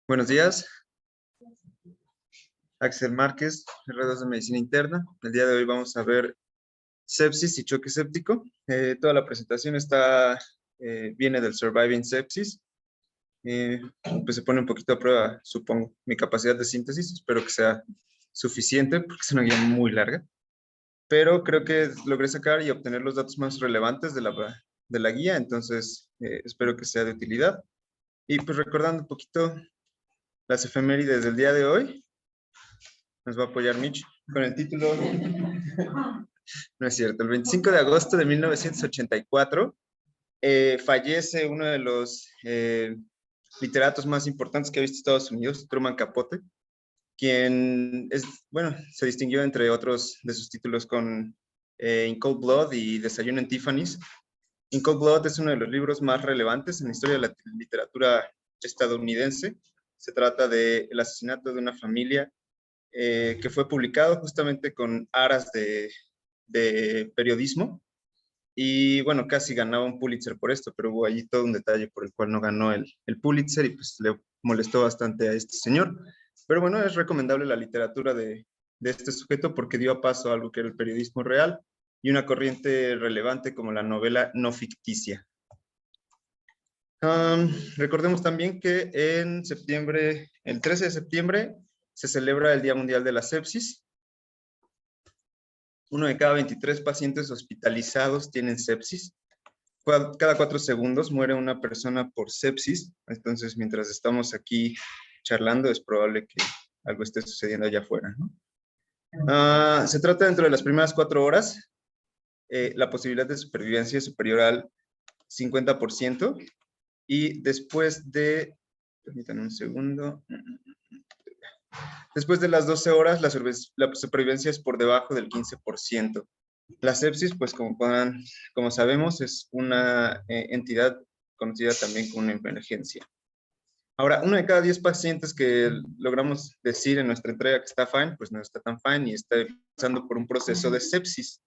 Buenos días, Axel Márquez, R2 de Medicina Interna. El día de hoy vamos a ver sepsis y choque séptico. Toda la presentación viene del Surviving Sepsis. Pues se pone un poquito a prueba, supongo, mi capacidad de síntesis. Espero que sea suficiente porque es una guía muy larga. Pero creo que logré sacar y obtener los datos más relevantes de la guía, entonces espero que sea de utilidad. Y pues recordando un poquito las efemérides del día de hoy, nos va a apoyar Mitch con el título. No es cierto. El 25 de agosto de 1984 fallece uno de los literatos más importantes que ha visto Estados Unidos, Truman Capote, quien se distinguió entre otros de sus títulos con In Cold Blood y Desayuno en Tiffany's. In Cold Blood es uno de los libros más relevantes en la historia de la literatura estadounidense. Se trata del asesinato de una familia que fue publicado justamente con aras de periodismo y bueno, casi ganaba un Pulitzer por esto, pero hubo allí todo un detalle por el cual no ganó el Pulitzer y pues le molestó bastante a este señor. Pero bueno, es recomendable la literatura de este sujeto porque dio paso a algo que era el periodismo real y una corriente relevante como la novela no ficticia. Recordemos también que en septiembre, el 13 de septiembre, se celebra el Día Mundial de la Sepsis. Uno de cada 23 pacientes hospitalizados tienen sepsis. Cada 4 segundos muere una persona por sepsis. Entonces, mientras estamos aquí charlando, es probable que algo esté sucediendo allá afuera, ¿no? Se trata dentro de las primeras 4 horas. La posibilidad de supervivencia es superior al 50%. Y después de, permítanme un segundo, después de las 12 horas, la supervivencia es por debajo del 15%. La sepsis, pues como sabemos, es una entidad conocida también como una emergencia. Ahora, uno de cada 10 pacientes que logramos decir en nuestra entrega que está fine, pues no está tan fine y está pasando por un proceso de sepsis.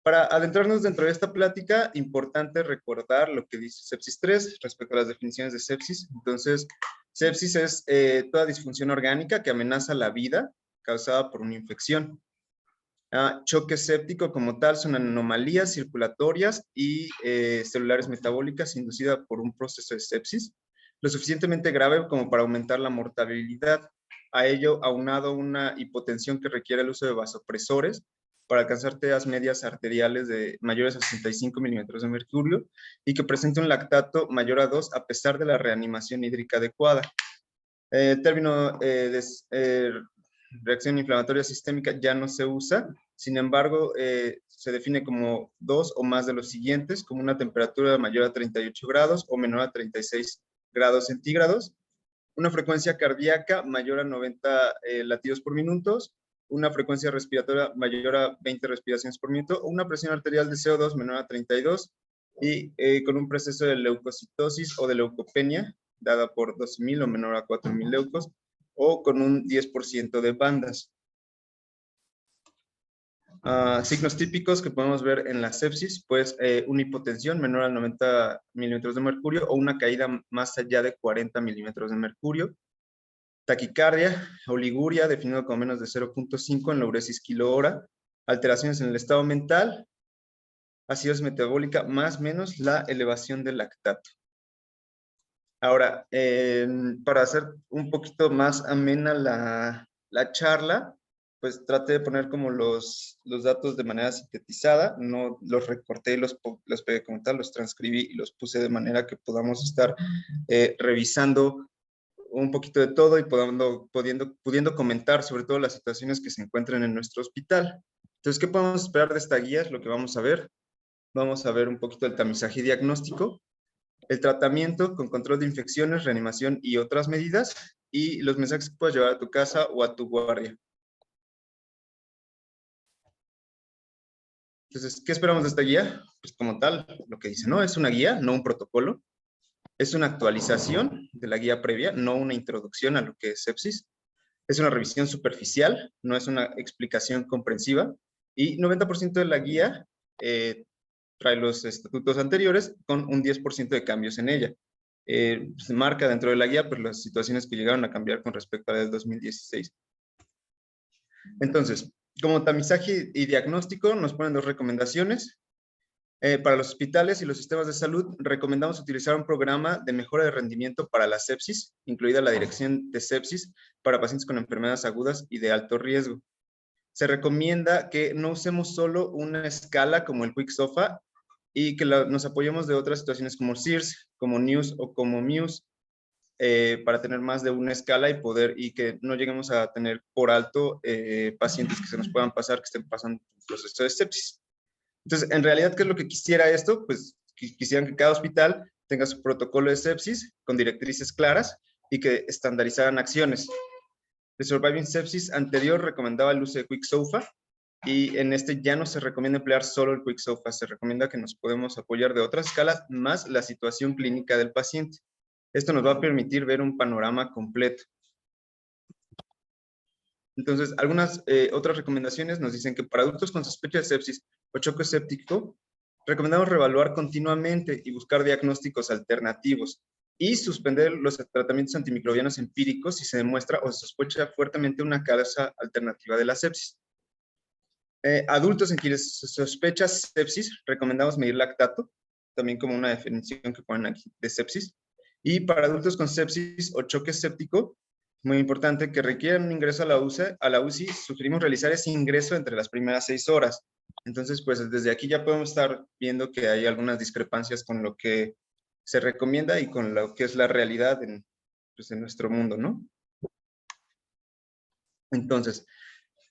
Para adentrarnos dentro de esta plática, importante recordar lo que dice sepsis 3 respecto a las definiciones de sepsis. Entonces, sepsis es toda disfunción orgánica que amenaza la vida causada por una infección. Choque séptico como tal son anomalías circulatorias y celulares metabólicas inducidas por un proceso de sepsis, lo suficientemente grave como para aumentar la mortalidad. A ello, aunado una hipotensión que requiere el uso de vasopresores para alcanzar TEAs medias arteriales de mayores a 65 milímetros de mercurio y que presente un lactato mayor a 2 a pesar de la reanimación hídrica adecuada. Término reacción inflamatoria sistémica ya no se usa, sin embargo, se define como 2 o más de los siguientes, como una temperatura mayor a 38 grados o menor a 36 grados centígrados, una frecuencia cardíaca mayor a 90 latidos por minuto, una frecuencia respiratoria mayor a 20 respiraciones por minuto, o una presión arterial de CO2 menor a 32 y con un proceso de leucocitosis o de leucopenia dada por 12.000 o menor a 4.000 leucos, o con un 10% de bandas. Signos típicos que podemos ver en la sepsis, pues una hipotensión menor a 90 milímetros de mercurio o una caída más allá de 40 milímetros de mercurio, taquicardia, oliguria, definido como menos de 0.5 en la uresis kilo-hora, alteraciones en el estado mental, acidosis metabólica, más o menos la elevación del lactato. Ahora, para hacer un poquito más amena la charla, pues traté de poner como los datos de manera sintetizada, no los recorté y los pegué como tal, los transcribí y los puse de manera que podamos estar revisando un poquito de todo y pudiendo comentar sobre todo las situaciones que se encuentran en nuestro hospital. Entonces, ¿qué podemos esperar de esta guía? Es lo que vamos a ver. Vamos a ver un poquito el tamizaje diagnóstico, el tratamiento con control de infecciones, reanimación y otras medidas, y los mensajes que puedes llevar a tu casa o a tu guardia. Entonces, ¿qué esperamos de esta guía? Pues como tal, lo que dice, ¿no? Es una guía, no un protocolo. Es una actualización de la guía previa, no una introducción a lo que es sepsis. Es una revisión superficial, no es una explicación comprensiva. Y 90% de la guía trae los estatutos anteriores con un 10% de cambios en ella. se marca dentro de la guía, pero las situaciones que llegaron a cambiar con respecto a la del 2016. Entonces, como tamizaje y diagnóstico, nos ponen dos recomendaciones. Para los hospitales y los sistemas de salud, recomendamos utilizar un programa de mejora de rendimiento para la sepsis, incluida la dirección de sepsis para pacientes con enfermedades agudas y de alto riesgo. Se recomienda que no usemos solo una escala como el Quick SOFA y que nos apoyemos de otras situaciones como SIRS, como NEWS o como MUSE, para tener más de una escala y que no lleguemos a tener por alto pacientes que se nos puedan pasar, que estén pasando un proceso de sepsis. Entonces, en realidad, ¿qué es lo que quisiera esto? Pues quisieran que cada hospital tenga su protocolo de sepsis con directrices claras y que estandarizaran acciones. El Surviving Sepsis anterior recomendaba el uso de Quick SOFA y en este ya no se recomienda emplear solo el Quick SOFA, se recomienda que nos podemos apoyar de otras escalas más la situación clínica del paciente. Esto nos va a permitir ver un panorama completo. Entonces, algunas otras recomendaciones nos dicen que para adultos con sospecha de sepsis o choque séptico, recomendamos reevaluar continuamente y buscar diagnósticos alternativos y suspender los tratamientos antimicrobianos empíricos si se demuestra o se sospecha fuertemente una causa alternativa de la sepsis. Adultos en quienes se sospecha sepsis, recomendamos medir lactato, también como una definición que ponen aquí de sepsis. Y para adultos con sepsis o choque séptico, muy importante, que requieran un ingreso a la UCI, sugerimos realizar ese ingreso entre las primeras 6 horas. Entonces, pues desde aquí ya podemos estar viendo que hay algunas discrepancias con lo que se recomienda y con lo que es la realidad en nuestro mundo, ¿no? Entonces,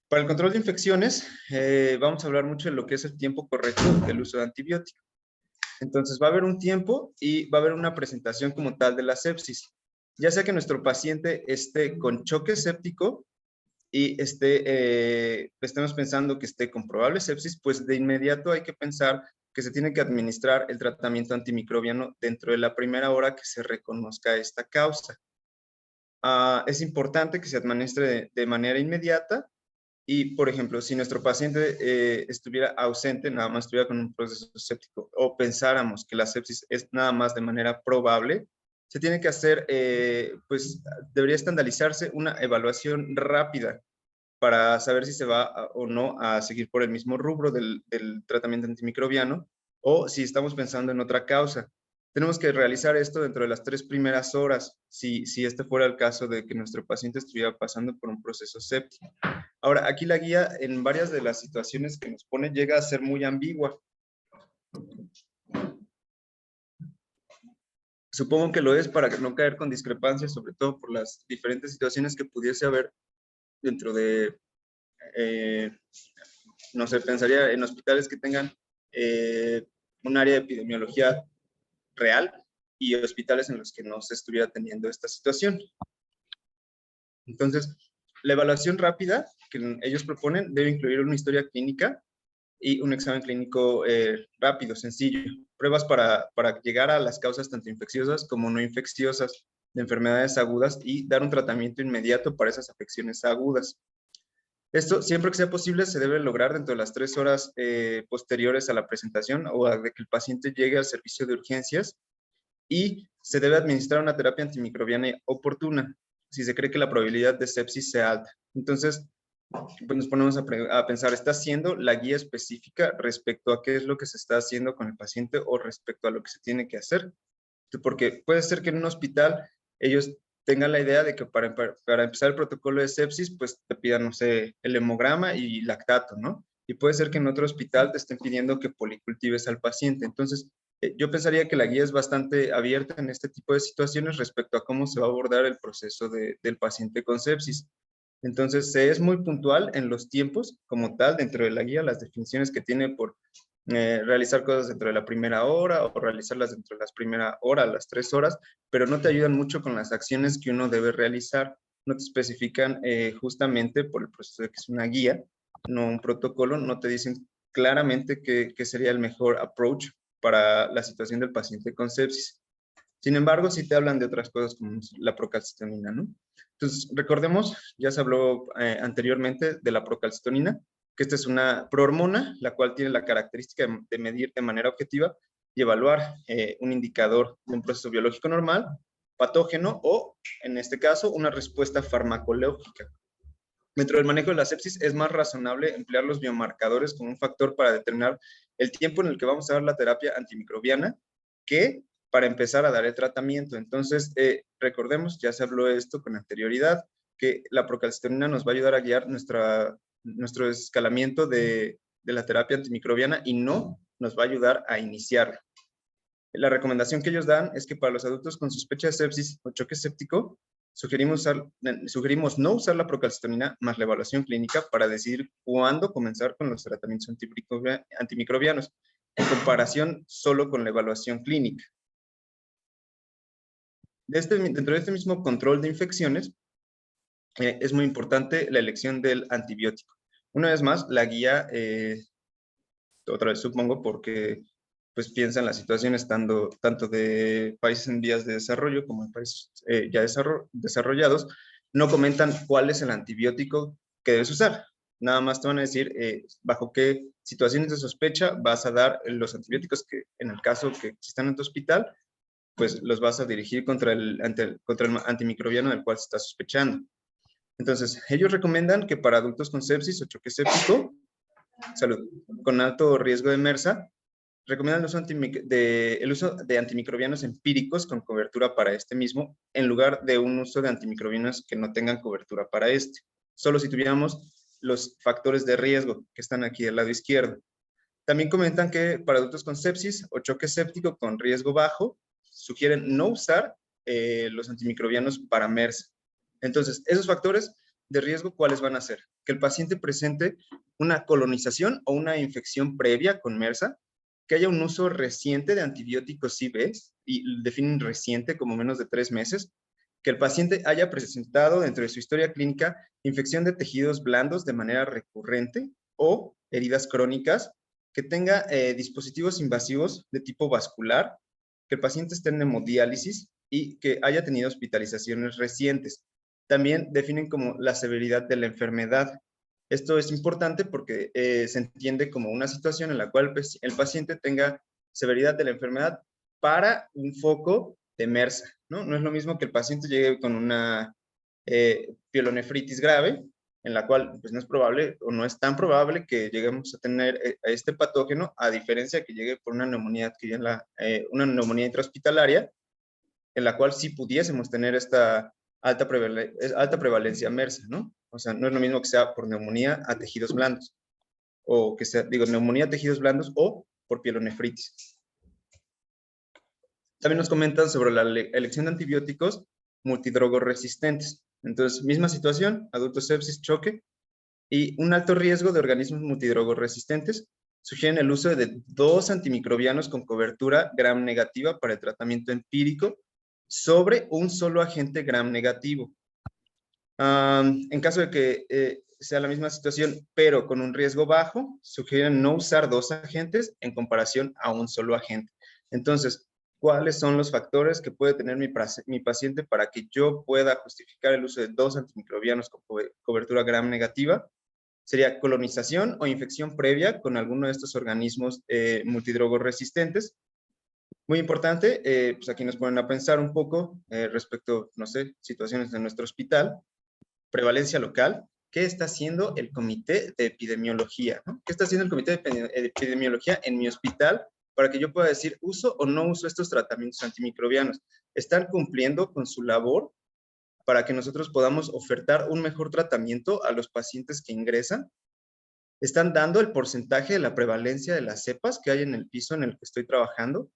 para el control de infecciones, vamos a hablar mucho de lo que es el tiempo correcto del uso de antibiótico. Entonces, va a haber un tiempo y va a haber una presentación como tal de la sepsis. Ya sea que nuestro paciente esté con choque séptico y estemos pensando que esté con probable sepsis, pues de inmediato hay que pensar que se tiene que administrar el tratamiento antimicrobiano dentro de la primera hora que se reconozca esta causa. Es importante que se administre de manera inmediata y, por ejemplo, si nuestro paciente estuviera ausente, nada más estuviera con un proceso séptico, o pensáramos que la sepsis es nada más de manera probable, se tiene que hacer, pues debería estandarizarse una evaluación rápida para saber si se va o no a seguir por el mismo rubro del tratamiento antimicrobiano o si estamos pensando en otra causa. Tenemos que realizar esto dentro de las 3 primeras horas, si este fuera el caso de que nuestro paciente estuviera pasando por un proceso séptico. Ahora, aquí la guía en varias de las situaciones que nos pone llega a ser muy ambigua. Supongo que lo es para no caer con discrepancias, sobre todo por las diferentes situaciones que pudiese haber dentro de, no sé, pensaría en hospitales que tengan un área de epidemiología real y hospitales en los que no se estuviera teniendo esta situación. Entonces, la evaluación rápida que ellos proponen debe incluir una historia clínica y un examen clínico rápido, sencillo. Pruebas para llegar a las causas tanto infecciosas como no infecciosas de enfermedades agudas y dar un tratamiento inmediato para esas afecciones agudas. Esto, siempre que sea posible, se debe lograr dentro de las 3 horas posteriores a la presentación o a de que el paciente llegue al servicio de urgencias y se debe administrar una terapia antimicrobiana oportuna si se cree que la probabilidad de sepsis sea alta. Entonces, pues nos ponemos a pensar, ¿está haciendo la guía específica respecto a qué es lo que se está haciendo con el paciente o respecto a lo que se tiene que hacer? Porque puede ser que en un hospital ellos tengan la idea de que para empezar el protocolo de sepsis, pues te pidan, no sé, el hemograma y lactato, ¿no? Y puede ser que en otro hospital te estén pidiendo que policultives al paciente. Entonces, yo pensaría que la guía es bastante abierta en este tipo de situaciones respecto a cómo se va a abordar el proceso del paciente con sepsis. Entonces, se es muy puntual en los tiempos como tal dentro de la guía, las definiciones que tiene por realizar cosas dentro de la primera hora o realizarlas dentro de las primera hora, las 3 horas, pero no te ayudan mucho con las acciones que uno debe realizar. No te especifican justamente por el proceso de que es una guía, no un protocolo, no te dicen claramente qué sería el mejor approach para la situación del paciente con sepsis. Sin embargo, sí te hablan de otras cosas como la procalcitonina, ¿no? Entonces, recordemos, ya se habló anteriormente de la procalcitonina, que esta es una prohormona, la cual tiene la característica de medir de manera objetiva y evaluar un indicador de un proceso biológico normal, patógeno o, en este caso, una respuesta farmacológica. Dentro del manejo de la sepsis es más razonable emplear los biomarcadores como un factor para determinar el tiempo en el que vamos a dar la terapia antimicrobiana que para empezar a dar el tratamiento. Entonces, recordemos, ya se habló de esto con anterioridad, que la procalcitonina nos va a ayudar a guiar nuestro escalamiento de la terapia antimicrobiana y no nos va a ayudar a iniciarla. La recomendación que ellos dan es que para los adultos con sospecha de sepsis o choque séptico, sugerimos no usar la procalcitonina más la evaluación clínica para decidir cuándo comenzar con los tratamientos antimicrobianos, en comparación solo con la evaluación clínica. Dentro de este mismo control de infecciones, es muy importante la elección del antibiótico. Una vez más, la guía, otra vez supongo porque pues piensa en la situación estando tanto de países en vías de desarrollo como en países ya desarrollados, no comentan cuál es el antibiótico que debes usar. Nada más te van a decir bajo qué situaciones de sospecha vas a dar los antibióticos que en el caso que existan en tu hospital, pues los vas a dirigir contra el antimicrobiano del cual se está sospechando. Entonces, ellos recomiendan que para adultos con sepsis o choque séptico, con alto riesgo de MRSA, recomiendan el uso de antimicrobianos empíricos con cobertura para este mismo, en lugar de un uso de antimicrobianos que no tengan cobertura para este. Solo si tuviéramos los factores de riesgo que están aquí del lado izquierdo. También comentan que para adultos con sepsis o choque séptico con riesgo bajo, sugieren no usar los antimicrobianos para MRSA. Entonces, esos factores de riesgo, ¿cuáles van a ser? Que el paciente presente una colonización o una infección previa con MRSA, que haya un uso reciente de antibióticos IV, y definen reciente como menos de 3 meses, que el paciente haya presentado dentro de su historia clínica infección de tejidos blandos de manera recurrente o heridas crónicas, que tenga dispositivos invasivos de tipo vascular, que el paciente esté en hemodiálisis y que haya tenido hospitalizaciones recientes. También definen como la severidad de la enfermedad. Esto es importante porque se entiende como una situación en la cual el paciente tenga severidad de la enfermedad para un foco de MRSA, ¿no? No es lo mismo que el paciente llegue con una pielonefritis grave, en la cual pues, no es probable o no es tan probable que lleguemos a tener este patógeno, a diferencia de que llegue por una neumonía una neumonía intrahospitalaria, en la cual sí pudiésemos tener esta alta prevalencia MRSA, ¿no? O sea, no es lo mismo que sea por neumonía a tejidos blandos, o que sea, neumonía a tejidos blandos o por pielonefritis. También nos comentan sobre la elección de antibióticos multidrogoresistentes. Entonces, misma situación, adultos sepsis, choque, y un alto riesgo de organismos multidrogoresistentes sugieren el uso de 2 antimicrobianos con cobertura gram negativa para el tratamiento empírico sobre un solo agente gram negativo. En caso de que sea la misma situación, pero con un riesgo bajo, sugieren no usar 2 agentes en comparación a un solo agente. Entonces, ¿cuáles son los factores que puede tener mi paciente para que yo pueda justificar el uso de 2 antimicrobianos con cobertura gram negativa? Sería colonización o infección previa con alguno de estos organismos multidrogoresistentes. Muy importante, pues aquí nos ponen a pensar un poco respecto, no sé, situaciones de nuestro hospital, prevalencia local. ¿Qué está haciendo el comité de epidemiología? ¿No? ¿Qué está haciendo el comité de epidemiología en mi hospital para que yo pueda decir uso o no uso estos tratamientos antimicrobianos? ¿Están cumpliendo con su labor para que nosotros podamos ofertar un mejor tratamiento a los pacientes que ingresan? ¿Están dando el porcentaje de la prevalencia de las cepas que hay en el piso en el que estoy trabajando?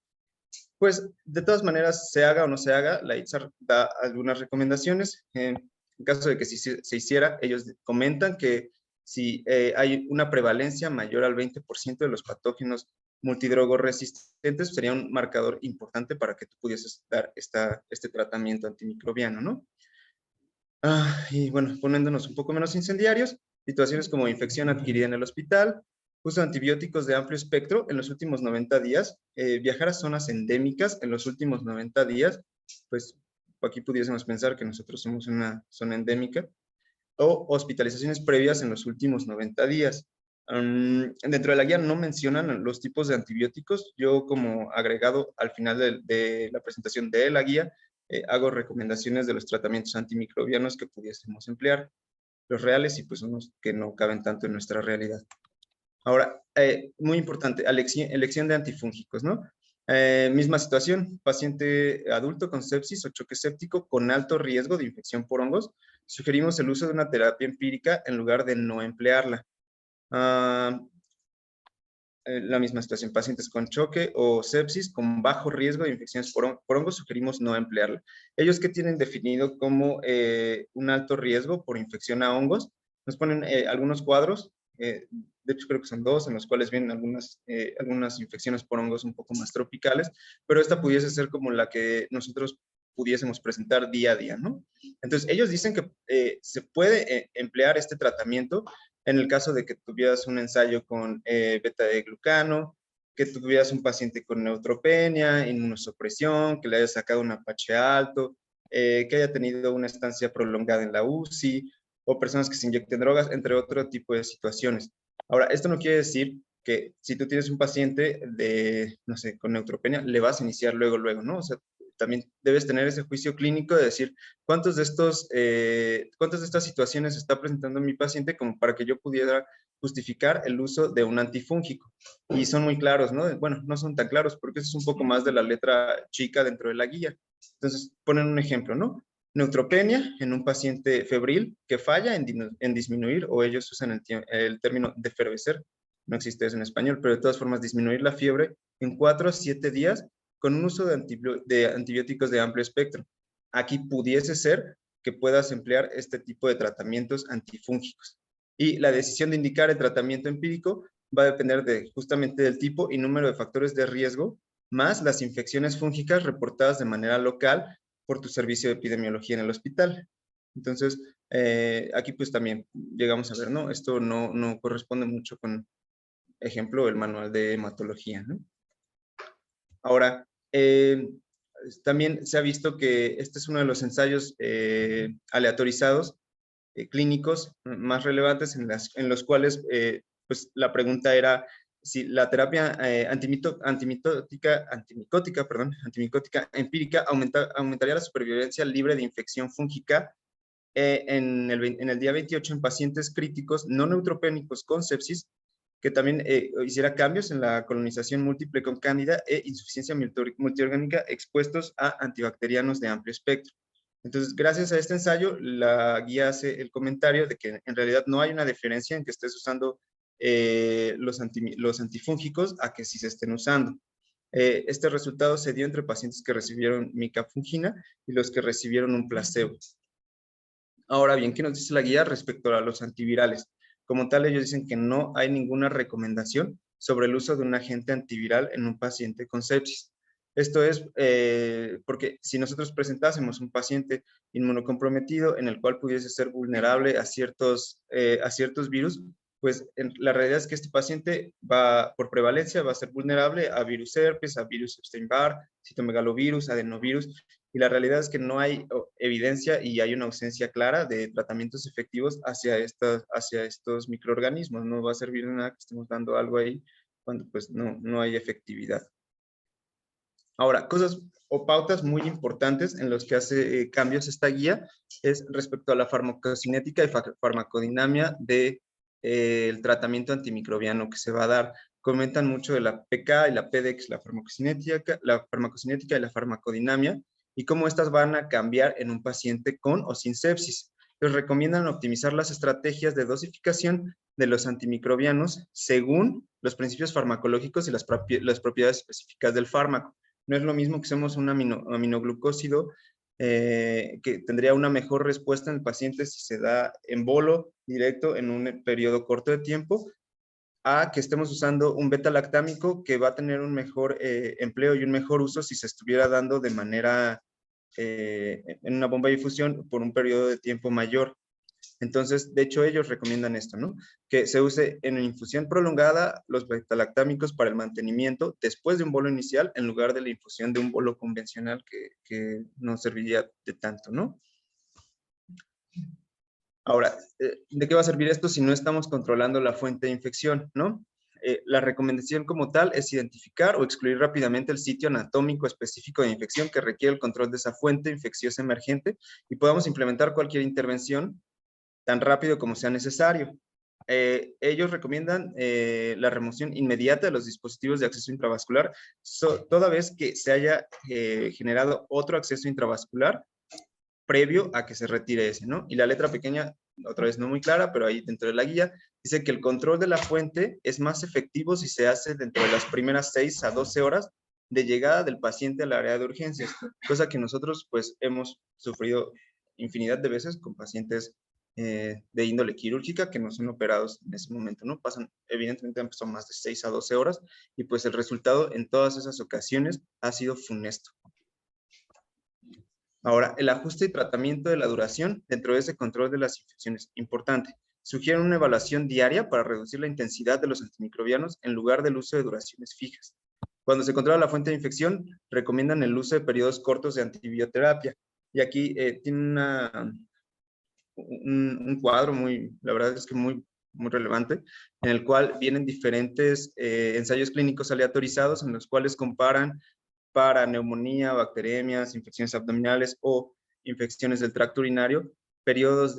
Pues, de todas maneras, se haga o no se haga, la ITSAR da algunas recomendaciones. En caso de que se hiciera, ellos comentan que si hay una prevalencia mayor al 20% de los patógenos multidrogoresistentes, sería un marcador importante para que tú pudieses dar este tratamiento antimicrobiano, ¿no? Y bueno, poniéndonos un poco menos incendiarios, situaciones como infección adquirida en el hospital, uso de antibióticos de amplio espectro en los últimos 90 días, viajar a zonas endémicas en los últimos 90 días, pues aquí pudiésemos pensar que nosotros somos una zona endémica, o hospitalizaciones previas en los últimos 90 días. Dentro de la guía no mencionan los tipos de antibióticos. Yo, como agregado al final de la presentación de la guía, hago recomendaciones de los tratamientos antimicrobianos que pudiésemos emplear, los reales y pues unos que no caben tanto en nuestra realidad. Ahora, muy importante, elección de antifúngicos, ¿no? Misma situación, paciente adulto con sepsis o choque séptico con alto riesgo de infección por hongos. Sugerimos el uso de una terapia empírica en lugar de no emplearla. Ah, la misma situación, pacientes con choque o sepsis con bajo riesgo de infecciones por hongos, sugerimos no emplearla. Ellos que tienen definido como un alto riesgo por infección a hongos, nos ponen algunos cuadros, de hecho creo que son dos, en los cuales vienen algunas infecciones por hongos un poco más tropicales, pero esta pudiese ser como la que nosotros pudiésemos presentar día a día, ¿no? Entonces, ellos dicen que se puede emplear este tratamiento en el caso de que tuvieras un ensayo con beta de glucano, que tuvieras un paciente con neutropenia, inmunosupresión, que le haya sacado un Apache alto, que haya tenido una estancia prolongada en la UCI, o personas que se inyecten drogas, entre otro tipo de situaciones. Ahora, esto no quiere decir que si tú tienes un paciente de, no sé, con neutropenia, le vas a iniciar luego, ¿no? O sea, también debes tener ese juicio clínico de decir, ¿cuántas de estas situaciones está presentando mi paciente como para que yo pudiera justificar el uso de un antifúngico? Y son muy claros, ¿no? Bueno, no son tan claros porque eso es un poco más de la letra chica dentro de la guía. Entonces, ponen un ejemplo, ¿no? Neutropenia en un paciente febril que falla en disminuir, o ellos usan el término defervecer, no existe eso en español, pero de todas formas disminuir la fiebre en 4 a 7 días con un uso de antibióticos de amplio espectro. Aquí pudiese ser que puedas emplear este tipo de tratamientos antifúngicos. Y la decisión de indicar el tratamiento empírico va a depender justamente del tipo y número de factores de riesgo, más las infecciones fúngicas reportadas de manera local por tu servicio de epidemiología en el hospital. Entonces, aquí pues también llegamos a ver, ¿no? Esto no corresponde mucho con, ejemplo, el manual de hematología, ¿no? Ahora, también se ha visto que este es uno de los ensayos aleatorizados clínicos más relevantes en los cuales pues la pregunta era si la terapia antimicótica empírica aumentaría la supervivencia libre de infección fúngica en el día 28 en pacientes críticos no neutropénicos con sepsis, que también hiciera cambios en la colonización múltiple con cándida e insuficiencia multiorgánica expuestos a antibacterianos de amplio espectro. Entonces, gracias a este ensayo, la guía hace el comentario de que en realidad no hay una diferencia en que estés usando los antifúngicos a que sí se estén usando. Este resultado se dio entre pacientes que recibieron micafungina y los que recibieron un placebo. Ahora bien, ¿qué nos dice la guía respecto a los antivirales? Como tal, ellos dicen que no hay ninguna recomendación sobre el uso de un agente antiviral en un paciente con sepsis. Esto es porque si nosotros presentásemos un paciente inmunocomprometido en el cual pudiese ser vulnerable a ciertos virus, pues la realidad es que este paciente por prevalencia, va a ser vulnerable a virus herpes, a virus Epstein-Barr, citomegalovirus, adenovirus, y la realidad es que no hay evidencia y hay una ausencia clara de tratamientos efectivos hacia estos microorganismos. No va a servir de nada que estemos dando algo ahí cuando pues no hay efectividad. Ahora, cosas o pautas muy importantes en los que hace cambios esta guía es respecto a la farmacocinética y farmacodinamia del tratamiento antimicrobiano que se va a dar. Comentan mucho de la PK y la PDEX, la farmacocinética y la farmacodinamia, y cómo estas van a cambiar en un paciente con o sin sepsis. Les recomiendan optimizar las estrategias de dosificación de los antimicrobianos según los principios farmacológicos y las propiedades específicas del fármaco. No es lo mismo que usemos un aminoglucósido que tendría una mejor respuesta en el paciente si se da en bolo directo en un periodo corto de tiempo, a que estemos usando un beta-lactámico que va a tener un mejor empleo y un mejor uso si se estuviera dando de manera en una bomba de difusión por un periodo de tiempo mayor. Entonces, de hecho, ellos recomiendan esto, ¿no? Que se use en infusión prolongada los beta-lactámicos para el mantenimiento después de un bolo inicial en lugar de la infusión de un bolo convencional que no serviría de tanto, ¿no? Ahora, ¿de qué va a servir esto si no estamos controlando la fuente de infección, no? La recomendación como tal es identificar o excluir rápidamente el sitio anatómico específico de infección que requiere el control de esa fuente infecciosa emergente y podamos implementar cualquier intervención tan rápido como sea necesario. Ellos recomiendan la remoción inmediata de los dispositivos de acceso intravascular, toda vez que se haya generado otro acceso intravascular previo a que se retire ese, ¿no? Y la letra pequeña, otra vez no muy clara, pero ahí dentro de la guía, dice que el control de la fuente es más efectivo si se hace dentro de las primeras 6 a 12 horas de llegada del paciente al área de urgencias, cosa que nosotros pues hemos sufrido infinidad de veces con pacientes de índole quirúrgica que no son operados en ese momento, ¿no? Pasan, evidentemente han pasado más de 6 a 12 horas y pues el resultado en todas esas ocasiones ha sido funesto. Ahora, el ajuste y tratamiento de la duración dentro de ese control de las infecciones. Importante. Sugieren una evaluación diaria para reducir la intensidad de los antimicrobianos en lugar del uso de duraciones fijas. Cuando se controla la fuente de infección, recomiendan el uso de periodos cortos de antibioterapia. Y aquí tiene un cuadro la verdad es que muy relevante, en el cual vienen diferentes ensayos clínicos aleatorizados en los cuales comparan para neumonía, bacteremias, infecciones abdominales o infecciones del tracto urinario, periodos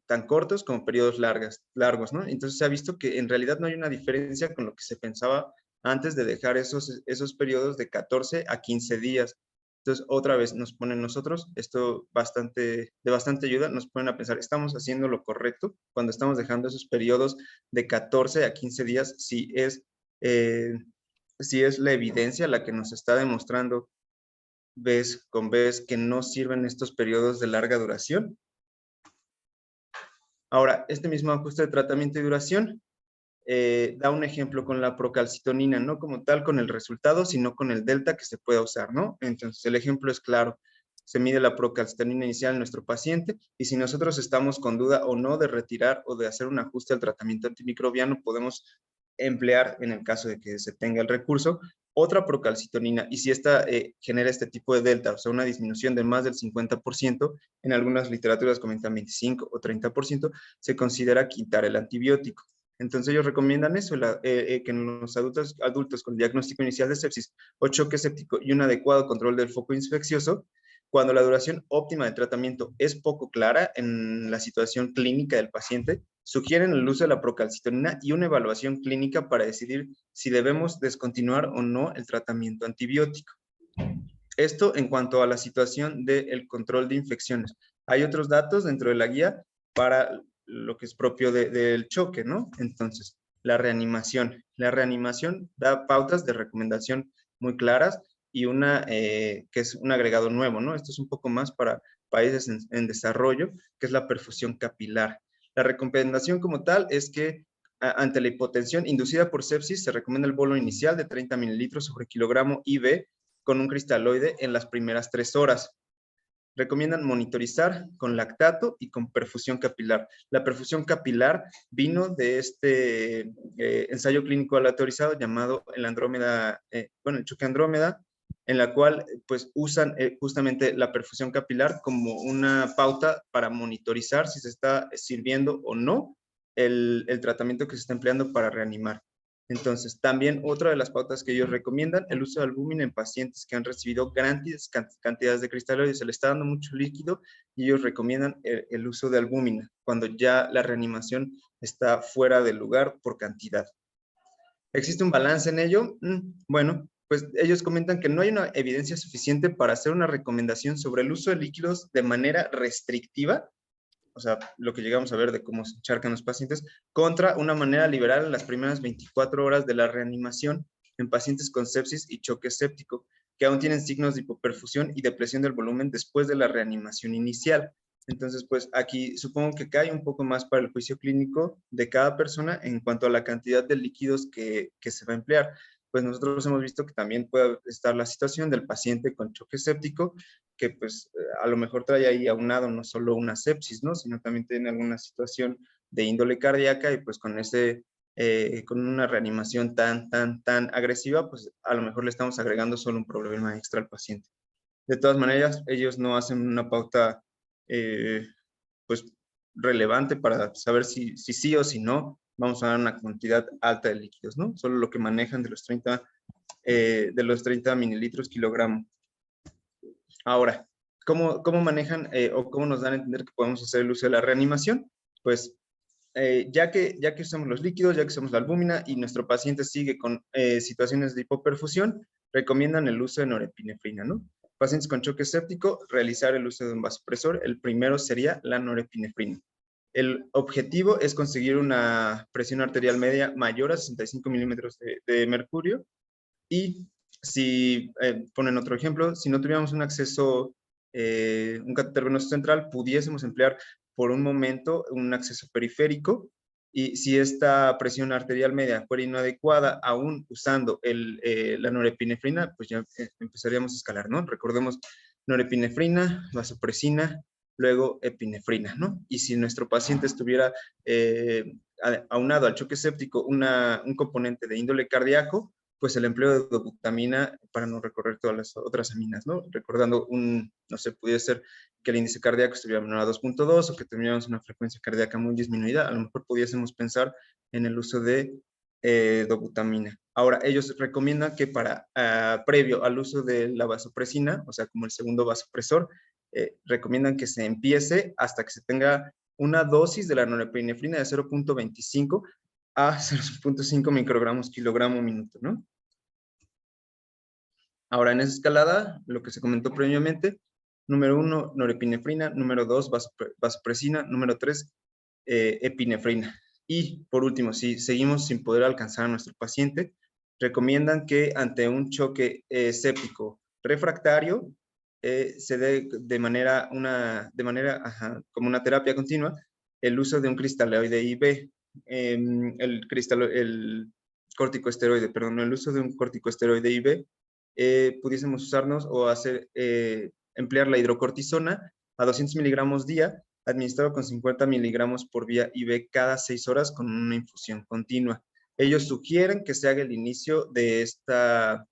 tan cortos como periodos largos, ¿no? Entonces se ha visto que en realidad no hay una diferencia con lo que se pensaba antes de dejar esos periodos de 14 a 15 días. Entonces, otra vez nos ponen nosotros, esto de bastante ayuda, nos ponen a pensar, ¿estamos haciendo lo correcto cuando estamos dejando esos periodos de 14 a 15 días? Eh, si es la evidencia la que nos está demostrando vez con vez que no sirven estos periodos de larga duración. Ahora, este mismo ajuste de tratamiento y duración da un ejemplo con la procalcitonina, no como tal con el resultado, sino con el delta que se pueda usar, ¿no? Entonces, el ejemplo es claro. Se mide la procalcitonina inicial en nuestro paciente y si nosotros estamos con duda o no de retirar o de hacer un ajuste al tratamiento antimicrobiano, podemos emplear, en el caso de que se tenga el recurso, otra procalcitonina. Y si esta genera este tipo de delta, o sea, una disminución de más del 50%, en algunas literaturas comentan 25 o 30%, se considera quitar el antibiótico. Entonces ellos recomiendan eso, que en los adultos con diagnóstico inicial de sepsis o choque séptico y un adecuado control del foco infeccioso, cuando la duración óptima de tratamiento es poco clara en la situación clínica del paciente, sugieren el uso de la procalcitonina y una evaluación clínica para decidir si debemos descontinuar o no el tratamiento antibiótico. Esto en cuanto a la situación del control de infecciones. Hay otros datos dentro de la guía para lo que es propio del choque, ¿no? Entonces, la reanimación. La reanimación da pautas de recomendación muy claras y que es un agregado nuevo, ¿no? Esto es un poco más para países en desarrollo, que es la perfusión capilar. La recomendación como tal es que ante la hipotensión inducida por sepsis se recomienda el bolo inicial de 30 mililitros sobre kilogramo IV con un cristaloide en las primeras 3 horas. Recomiendan monitorizar con lactato y con perfusión capilar. La perfusión capilar vino de este ensayo clínico aleatorizado llamado el el choque Andrómeda, en la cual pues usan justamente la perfusión capilar como una pauta para monitorizar si se está sirviendo o no el tratamiento que se está empleando para reanimar. Entonces, también otra de las pautas que ellos recomiendan, el uso de albúmina en pacientes que han recibido grandes cantidades de cristaloides, se le está dando mucho líquido y ellos recomiendan el uso de albúmina cuando ya la reanimación está fuera del lugar por cantidad. ¿Existe un balance en ello? Bueno, pues ellos comentan que no hay una evidencia suficiente para hacer una recomendación sobre el uso de líquidos de manera restrictiva, o sea, lo que llegamos a ver de cómo se encharcan los pacientes, contra una manera liberal en las primeras 24 horas de la reanimación en pacientes con sepsis y choque séptico, que aún tienen signos de hipoperfusión y depresión del volumen después de la reanimación inicial. Entonces, pues aquí supongo que cae un poco más para el juicio clínico de cada persona en cuanto a la cantidad de líquidos que se va a emplear. Pues nosotros hemos visto que también puede estar la situación del paciente con choque séptico, que pues a lo mejor trae ahí aunado no solo una sepsis, ¿no? Sino también tiene alguna situación de índole cardíaca y pues con una reanimación tan agresiva, pues a lo mejor le estamos agregando solo un problema extra al paciente. De todas maneras, ellos no hacen una pauta, pues relevante para saber si sí o si no vamos a dar una cantidad alta de líquidos, ¿no? Solo lo que manejan de los 30 mililitros kilogramo. Ahora, ¿cómo manejan o cómo nos dan a entender que podemos hacer el uso de la reanimación? Pues ya que usamos los líquidos, ya que usamos la albúmina y nuestro paciente sigue con situaciones de hipoperfusión, recomiendan el uso de norepinefrina, ¿no? Pacientes con choque séptico, realizar el uso de un vasopresor. El primero sería la norepinefrina. El objetivo es conseguir una presión arterial media mayor a 65 milímetros de mercurio. Y si, ponen otro ejemplo, si no tuviéramos un acceso, un catéter venoso central, pudiésemos emplear por un momento un acceso periférico, y si esta presión arterial media fuera inadecuada, aún usando la norepinefrina, pues ya empezaríamos a escalar, ¿no? Recordemos, norepinefrina, vasopresina, luego epinefrina, ¿no? Y si nuestro paciente estuviera aunado al choque séptico un componente de índole cardíaco, pues el empleo de dobutamina para no recorrer todas las otras aminas, ¿no? Recordando no sé, pudiera ser que el índice cardíaco estuviera menor a 2.2 o que tuviéramos una frecuencia cardíaca muy disminuida, a lo mejor pudiésemos pensar en el uso de dobutamina. Ahora, ellos recomiendan que previo al uso de la vasopresina, o sea, como el segundo vasopresor, recomiendan que se empiece hasta que se tenga una dosis de la norepinefrina de 0.25 a 0.5 microgramos kilogramo minuto, ¿no? Ahora, en esa escalada, lo que se comentó previamente, número 1, norepinefrina, número 2, vasopresina, número 3, epinefrina. Y por último, si seguimos sin poder alcanzar a nuestro paciente, recomiendan que ante un choque séptico refractario, se dé como una terapia continua, el uso de un cristaloide IV. El corticosteroide, perdón, el uso de un corticosteroide IV, pudiésemos usarnos o emplear la hidrocortisona a 200 miligramos día, administrado con 50 miligramos por vía IV cada 6 horas con una infusión continua. Ellos sugieren que se haga el inicio de esta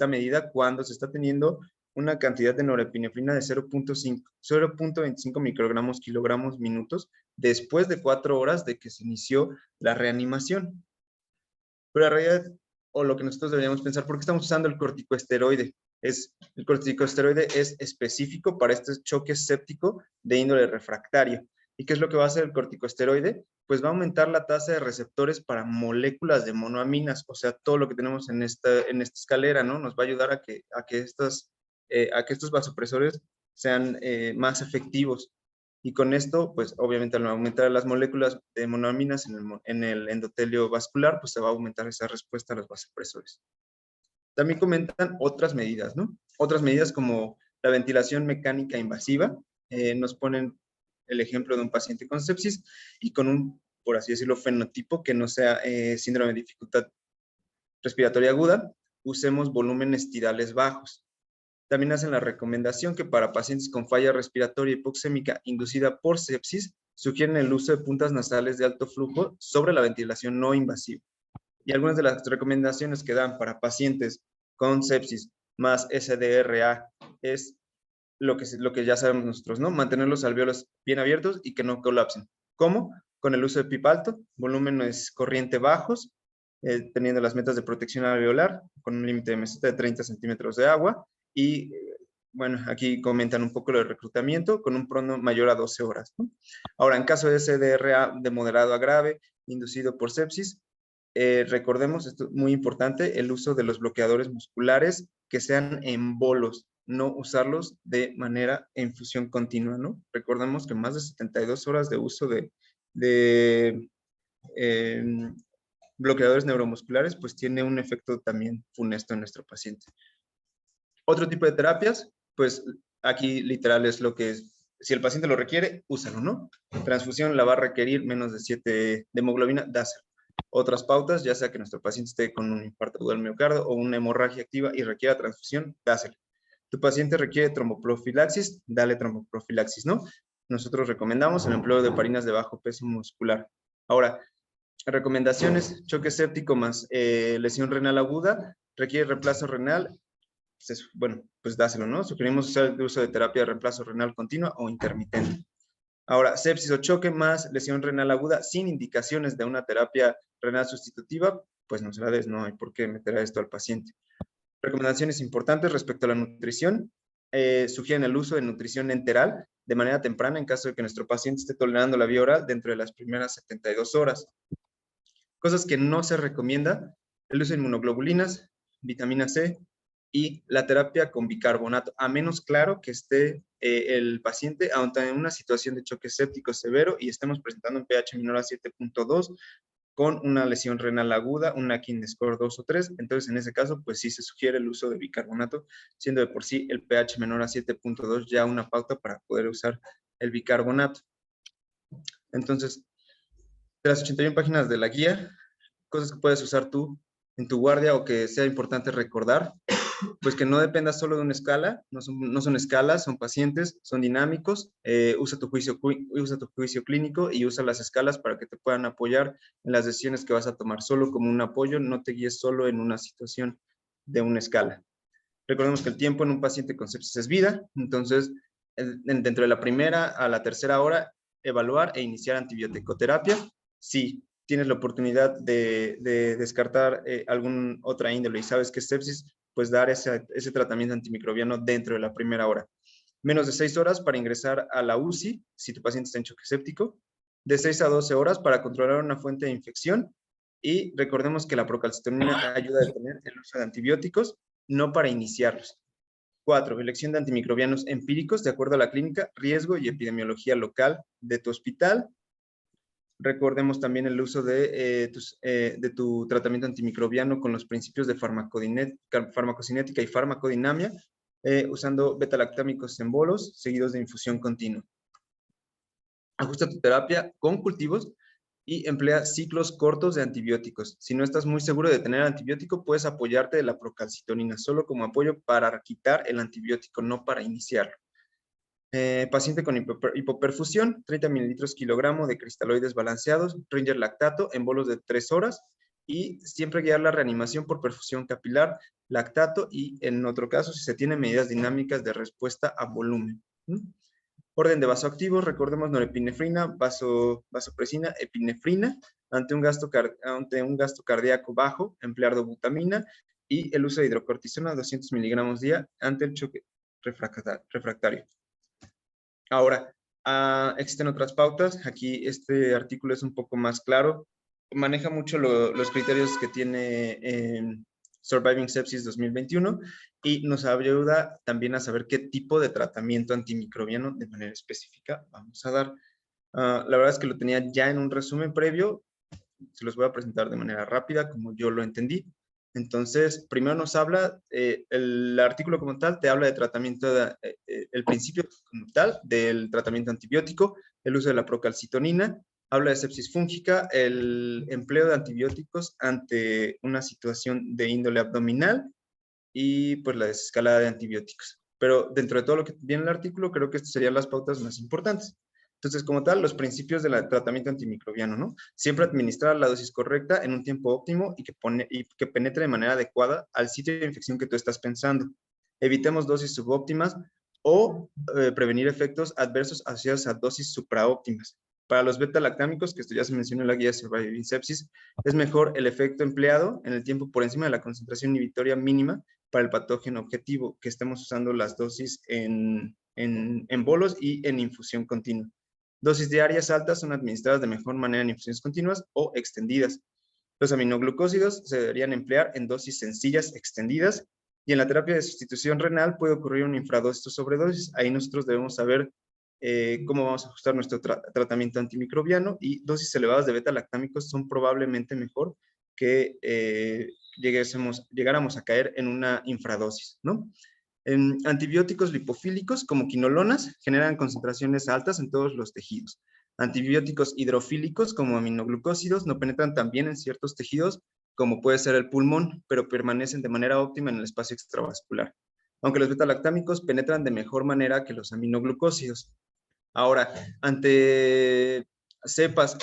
medida cuando se está teniendo una cantidad de norepinefrina de 0.25 microgramos kilogramos minutos después de 4 horas de que se inició la reanimación. Pero la realidad, o lo que nosotros deberíamos pensar, ¿por qué estamos usando el corticosteroide? El corticosteroide es específico para este choque séptico de índole refractario. ¿Y qué es lo que va a hacer el corticosteroide? Pues va a aumentar la tasa de receptores para moléculas de monoaminas, o sea, todo lo que tenemos en esta escalera, ¿no? Nos va a ayudar a que estos vasopresores sean más efectivos. Y con esto, pues obviamente al aumentar las moléculas de monoaminas en el endotelio vascular, pues se va a aumentar esa respuesta a los vasopresores. También comentan otras medidas, ¿no? Otras medidas como la ventilación mecánica invasiva. Nos ponen el ejemplo de un paciente con sepsis y con un, por así decirlo, fenotipo que no sea síndrome de dificultad respiratoria aguda. Usemos volúmenes tidales bajos. También hacen la recomendación que para pacientes con falla respiratoria hipoxémica inducida por sepsis, sugieren el uso de puntas nasales de alto flujo sobre la ventilación no invasiva. Y algunas de las recomendaciones que dan para pacientes con sepsis más SDRA es lo que ya sabemos nosotros, ¿no? Mantener los alvéolos bien abiertos y que no colapsen. ¿Cómo? Con el uso de PIP alto, volúmenes corriente bajos, teniendo las metas de protección alveolar, con un límite de meseta de 30 centímetros de agua, y bueno, aquí comentan un poco lo de reclutamiento, con un prono mayor a 12 horas, ¿no? Ahora, en caso de SDRA de moderado a grave, inducido por sepsis, recordemos, esto es muy importante, el uso de los bloqueadores musculares que sean en bolos, no usarlos de manera en infusión continua, ¿no? Recordemos que más de 72 horas de uso de bloqueadores neuromusculares, pues tiene un efecto también funesto en nuestro paciente. Otro tipo de terapias, pues aquí literal es lo que es, si el paciente lo requiere, úsalo, ¿no? Transfusión la va a requerir menos de 7 de hemoglobina, dáselo. Otras pautas, ya sea que nuestro paciente esté con un infarto agudo del miocardio o una hemorragia activa y requiera transfusión, dáselo. Tu paciente requiere tromboprofilaxis, dale tromboprofilaxis, ¿no? Nosotros recomendamos el empleo de heparinas de bajo peso muscular. Ahora, recomendaciones, choque séptico más lesión renal aguda, requiere reemplazo renal, bueno, pues dáselo, ¿no? Sugerimos usar el uso de terapia de reemplazo renal continua o intermitente. Ahora, sepsis o choque más lesión renal aguda sin indicaciones de una terapia renal sustitutiva, pues no hay por qué meter a esto al paciente. Recomendaciones importantes respecto a la nutrición. Sugieren el uso de nutrición enteral de manera temprana en caso de que nuestro paciente esté tolerando la vía oral dentro de las primeras 72 horas. Cosas que no se recomienda: el uso de inmunoglobulinas, vitamina C y la terapia con bicarbonato, a menos, claro, que esté el paciente ante una situación de choque séptico severo y estemos presentando un pH menor a 7.2 con una lesión renal aguda, una KIN score 2 o 3, entonces en ese caso, pues sí se sugiere el uso de bicarbonato, siendo de por sí el pH menor a 7.2 ya una pauta para poder usar el bicarbonato. Entonces, de las 81 páginas de la guía, cosas que puedes usar tú en tu guardia o que sea importante recordar, pues que no dependa solo de una escala, no son escalas, son pacientes, son dinámicos. Usa tu juicio clínico y usa las escalas para que te puedan apoyar en las decisiones que vas a tomar. Solo como un apoyo, no te guíes solo en una situación de una escala. Recordemos que el tiempo en un paciente con sepsis es vida, entonces dentro de la primera a la tercera hora, evaluar e iniciar antibiótico-terapia. Si tienes la oportunidad de descartar alguna otra índole y sabes que es sepsis, pues dar ese tratamiento antimicrobiano dentro de la primera hora. Menos de 6 horas para ingresar a la UCI, si tu paciente está en choque séptico. De 6 a 12 horas para controlar una fuente de infección. Y recordemos que la procalcitonina ayuda a detener el uso de antibióticos, no para iniciarlos. 4. Elección de antimicrobianos empíricos de acuerdo a la clínica, riesgo y epidemiología local de tu hospital. Recordemos también el uso de tu tratamiento antimicrobiano con los principios de farmacocinética y farmacodinamia, usando beta-lactámicos en bolos seguidos de infusión continua. Ajusta tu terapia con cultivos y emplea ciclos cortos de antibióticos. Si no estás muy seguro de tener antibiótico, puedes apoyarte de la procalcitonina, solo como apoyo para quitar el antibiótico, no para iniciarlo. Paciente con hipoperfusión, 30 mililitros kilogramo de cristaloides balanceados, Ringer lactato en bolos de 3 horas y siempre guiar la reanimación por perfusión capilar, lactato y en otro caso si se tienen medidas dinámicas de respuesta a volumen. Orden de vasoactivos, recordemos norepinefrina, vasopresina, epinefrina, ante un gasto cardíaco bajo, emplear dobutamina y el uso de hidrocortisona 200 miligramos día ante el choque refractario. Ahora, existen otras pautas. Aquí este artículo es un poco más claro. Maneja mucho los criterios que tiene Surviving Sepsis 2021 y nos ayuda también a saber qué tipo de tratamiento antimicrobiano de manera específica vamos a dar. La verdad es que lo tenía ya en un resumen previo. Se los voy a presentar de manera rápida, como yo lo entendí. Entonces, primero nos habla, el artículo como tal te habla de tratamiento, el principio como tal del tratamiento antibiótico, el uso de la procalcitonina, habla de sepsis fúngica, el empleo de antibióticos ante una situación de índole abdominal y pues la desescalada de antibióticos. Pero dentro de todo lo que viene en el artículo, creo que estas serían las pautas más importantes. Entonces, como tal, los principios del tratamiento antimicrobiano, ¿no? Siempre administrar la dosis correcta en un tiempo óptimo y que penetre de manera adecuada al sitio de infección que tú estás pensando. Evitemos dosis subóptimas o prevenir efectos adversos asociados a dosis supraóptimas. Para los beta-lactámicos, que esto ya se mencionó en la guía de Surviving Sepsis, es mejor el efecto empleado en el tiempo por encima de la concentración inhibitoria mínima para el patógeno objetivo, que estemos usando las dosis en bolos y en infusión continua. Dosis diarias altas son administradas de mejor manera en infusiones continuas o extendidas. Los aminoglucósidos se deberían emplear en dosis sencillas extendidas y en la terapia de sustitución renal puede ocurrir una infradosis o sobredosis. Ahí nosotros debemos saber cómo vamos a ajustar nuestro tratamiento antimicrobiano y dosis elevadas de beta-lactámicos son probablemente mejor que llegáramos a caer en una infradosis, ¿no? Antibióticos lipofílicos como quinolonas generan concentraciones altas en todos los tejidos. Antibióticos hidrofílicos como aminoglucósidos no penetran tan bien en ciertos tejidos como puede ser el pulmón, pero permanecen de manera óptima en el espacio extravascular. Aunque los beta-lactámicos penetran de mejor manera que los aminoglucósidos. Ahora, ante cepas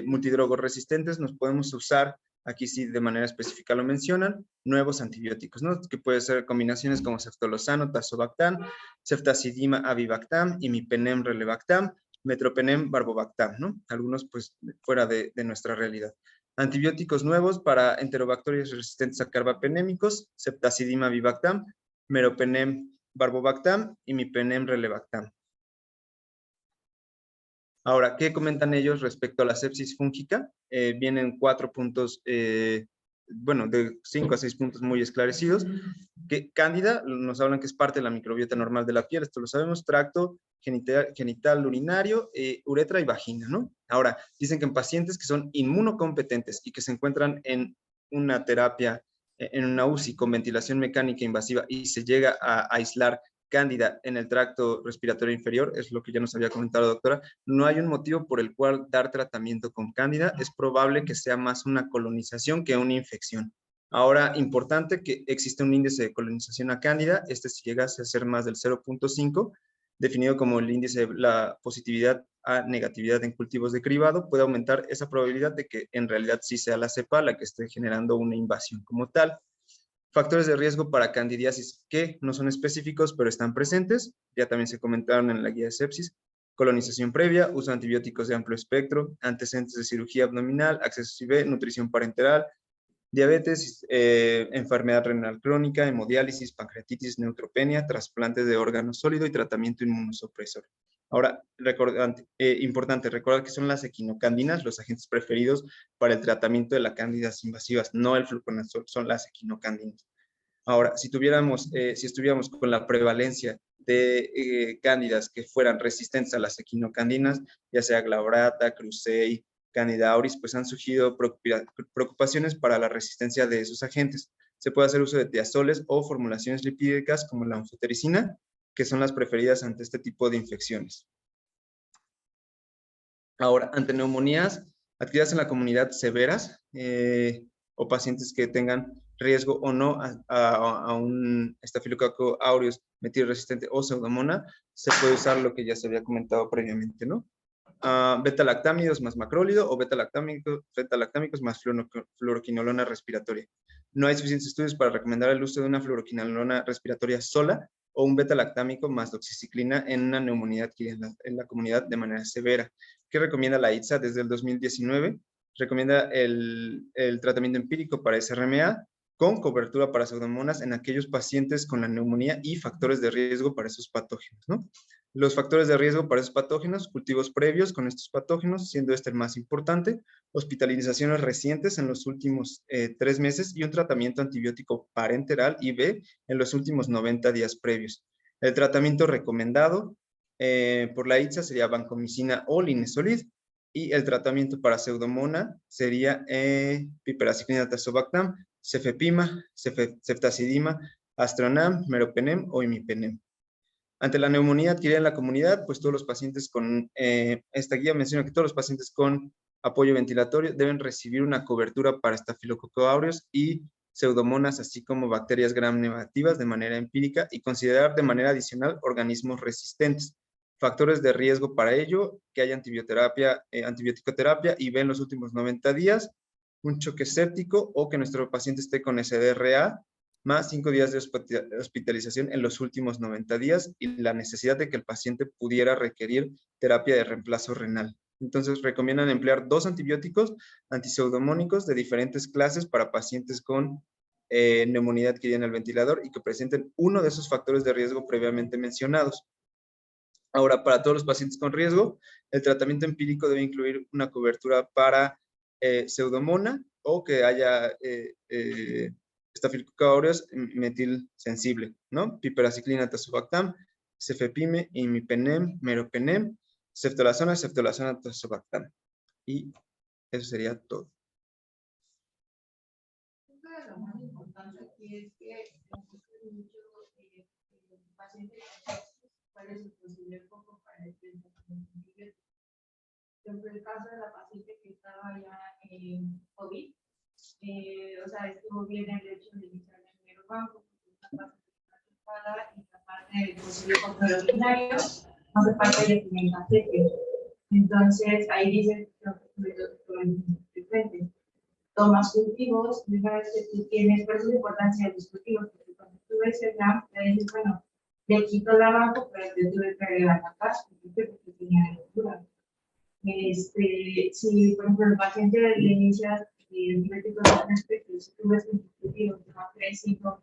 multidrogoresistentes nos podemos usar, aquí sí de manera específica lo mencionan, nuevos antibióticos, ¿no? Que puede ser combinaciones como ceftolozano, tazobactam, ceftazidima avibactam, imipenem relebactam, metropenem, barbobactam, ¿no? Algunos pues fuera de nuestra realidad. Antibióticos nuevos para enterobacterias resistentes a carbapenémicos, ceftazidima vivactam, meropenem, barbobactam y mipenem relevactam. Ahora, ¿qué comentan ellos respecto a la sepsis fúngica? Vienen 4 puntos, bueno, de 5 a 6 puntos muy esclarecidos. Que Cándida, nos hablan que es parte de la microbiota normal de la piel, esto lo sabemos, tracto genital urinario, uretra y vagina, ¿no? Ahora, dicen que en pacientes que son inmunocompetentes y que se encuentran en una terapia, en una UCI con ventilación mecánica invasiva y se llega a aislar Cándida en el tracto respiratorio inferior, es lo que ya nos había comentado la doctora, no hay un motivo por el cual dar tratamiento con Cándida, es probable que sea más una colonización que una infección. Ahora, importante que existe un índice de colonización a Cándida, este si llegase a ser más del 0.5, definido como el índice de la positividad a negatividad en cultivos de cribado, puede aumentar esa probabilidad de que en realidad sí sea la cepa la que esté generando una invasión como tal. Factores de riesgo para candidiasis que no son específicos, pero están presentes, ya también se comentaron en la guía de sepsis, colonización previa, uso de antibióticos de amplio espectro, antecedentes de cirugía abdominal, acceso IV, nutrición parenteral, diabetes, enfermedad renal crónica, hemodiálisis, pancreatitis, neutropenia, trasplantes de órgano sólido y tratamiento inmunosupresor. Ahora, importante, recordar que son las equinocandinas los agentes preferidos para el tratamiento de las cándidas invasivas, no el fluconazol, son las equinocandinas. Ahora, si estuviéramos con la prevalencia de cándidas que fueran resistentes a las equinocandinas, ya sea glaurata, cruzei, Candida auris, pues han surgido preocupaciones para la resistencia de esos agentes. Se puede hacer uso de tiazoles o formulaciones lipídicas como la anfotericina, que son las preferidas ante este tipo de infecciones. Ahora, ante neumonías adquiridas en la comunidad severas o pacientes que tengan riesgo o no a un estafilococo aureus metilresistente o pseudomonas, se puede usar lo que ya se había comentado previamente, ¿no? Beta-lactámidos más macrólido o beta-lactámicos más fluoroquinolona respiratoria. No hay suficientes estudios para recomendar el uso de una fluoroquinolona respiratoria sola o un beta-lactámico más doxiciclina en una neumonía adquirida en la comunidad de manera severa. ¿Qué recomienda la ITSA desde el 2019? Recomienda el tratamiento empírico para SRMA con cobertura para pseudomonas en aquellos pacientes con la neumonía y factores de riesgo para esos patógenos, ¿no? Los factores de riesgo para esos patógenos, cultivos previos con estos patógenos, siendo este el más importante, hospitalizaciones recientes en los últimos 3 meses y un tratamiento antibiótico parenteral IV en los últimos 90 días previos. El tratamiento recomendado por la ITSA sería vancomicina o linezolid y el tratamiento para pseudomona sería piperaciclina tazobactam, cefepima, ceftazidima, astronam, meropenem o imipenem. Ante la neumonía adquirida en la comunidad, pues todos los pacientes con, esta guía menciona que todos los pacientes con apoyo ventilatorio deben recibir una cobertura para estafilococcus aureus y pseudomonas, así como bacterias gram negativas de manera empírica y considerar de manera adicional organismos resistentes. Factores de riesgo para ello, que haya antibiótico-terapia y en los últimos 90 días, un choque séptico o que nuestro paciente esté con SDRA, más 5 días de hospitalización en los últimos 90 días y la necesidad de que el paciente pudiera requerir terapia de reemplazo renal. Entonces, recomiendan emplear 2 antibióticos antiseudomónicos de diferentes clases para pacientes con neumonía adquirida en el ventilador y que presenten uno de esos factores de riesgo previamente mencionados. Ahora, para todos los pacientes con riesgo, el tratamiento empírico debe incluir una cobertura para pseudomona o que haya Staphylococcus aureus metil sensible, ¿no? Piperaciclina tazobactam, cefepime, imipenem, meropenem, ceftolazona tazobactam. Y eso sería todo. Lo más importante aquí es que mucho el paciente cuál es su posible foco para el tratamiento antibiótico. En el caso de la paciente que estaba ya en COVID, o sea, estuvo bien el hecho de iniciar el primer banco, porque una parte de la y la parte del posible foco urinario no se parte de pigmentación. Entonces, ahí dice que tomas cultivos, y una vez que tú tienes, por eso la importancia de los cultivos, porque cuando tú ves el GAM, te dices, bueno, le quito el abajo, pero te tuve que agregar acá, porque tenía lectura. Si, por ejemplo, el paciente le inicia antibióticos que si tú ves que tu cultivo te va creciendo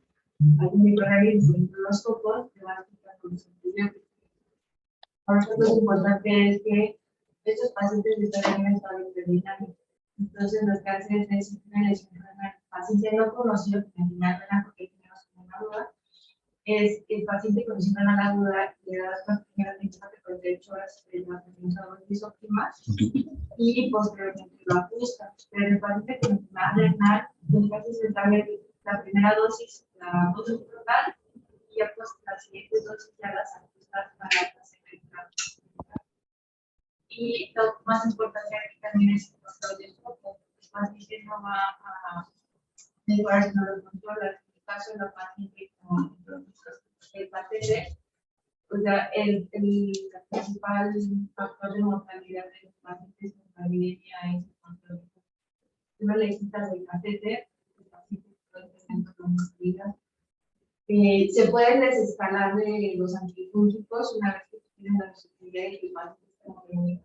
algún microorganismo en los focos, te va a quitar con los antibióticos. Por eso lo importante es que estos pacientes están en un estado intermitente. Entonces, lo que hacen es simplemente al paciente no conocido, que al final verán porque tenemos una duda, es que el paciente condicionan a la duda, le da las primeras 24-48 horas de las dosis óptimas y posteriormente lo ajusta. Pero el paciente que va a drenar, lo que hace es darle la primera dosis, la dosis total, y ya pues las siguientes dosis ya las ajustas para la segunda. Y lo más importante aquí también es el control del foco. El paciente no va a mejorar si no lo controla. En el caso de la paciente con el paciente, o sea, el principal factor de mortalidad de los pacientes con familia es el control del foco. Si no le quitas el catéter, el paciente puede tener mortalidad. Se pueden desescalar de los antifúngicos una vez que tienen la posibilidad de que el paciente esté muy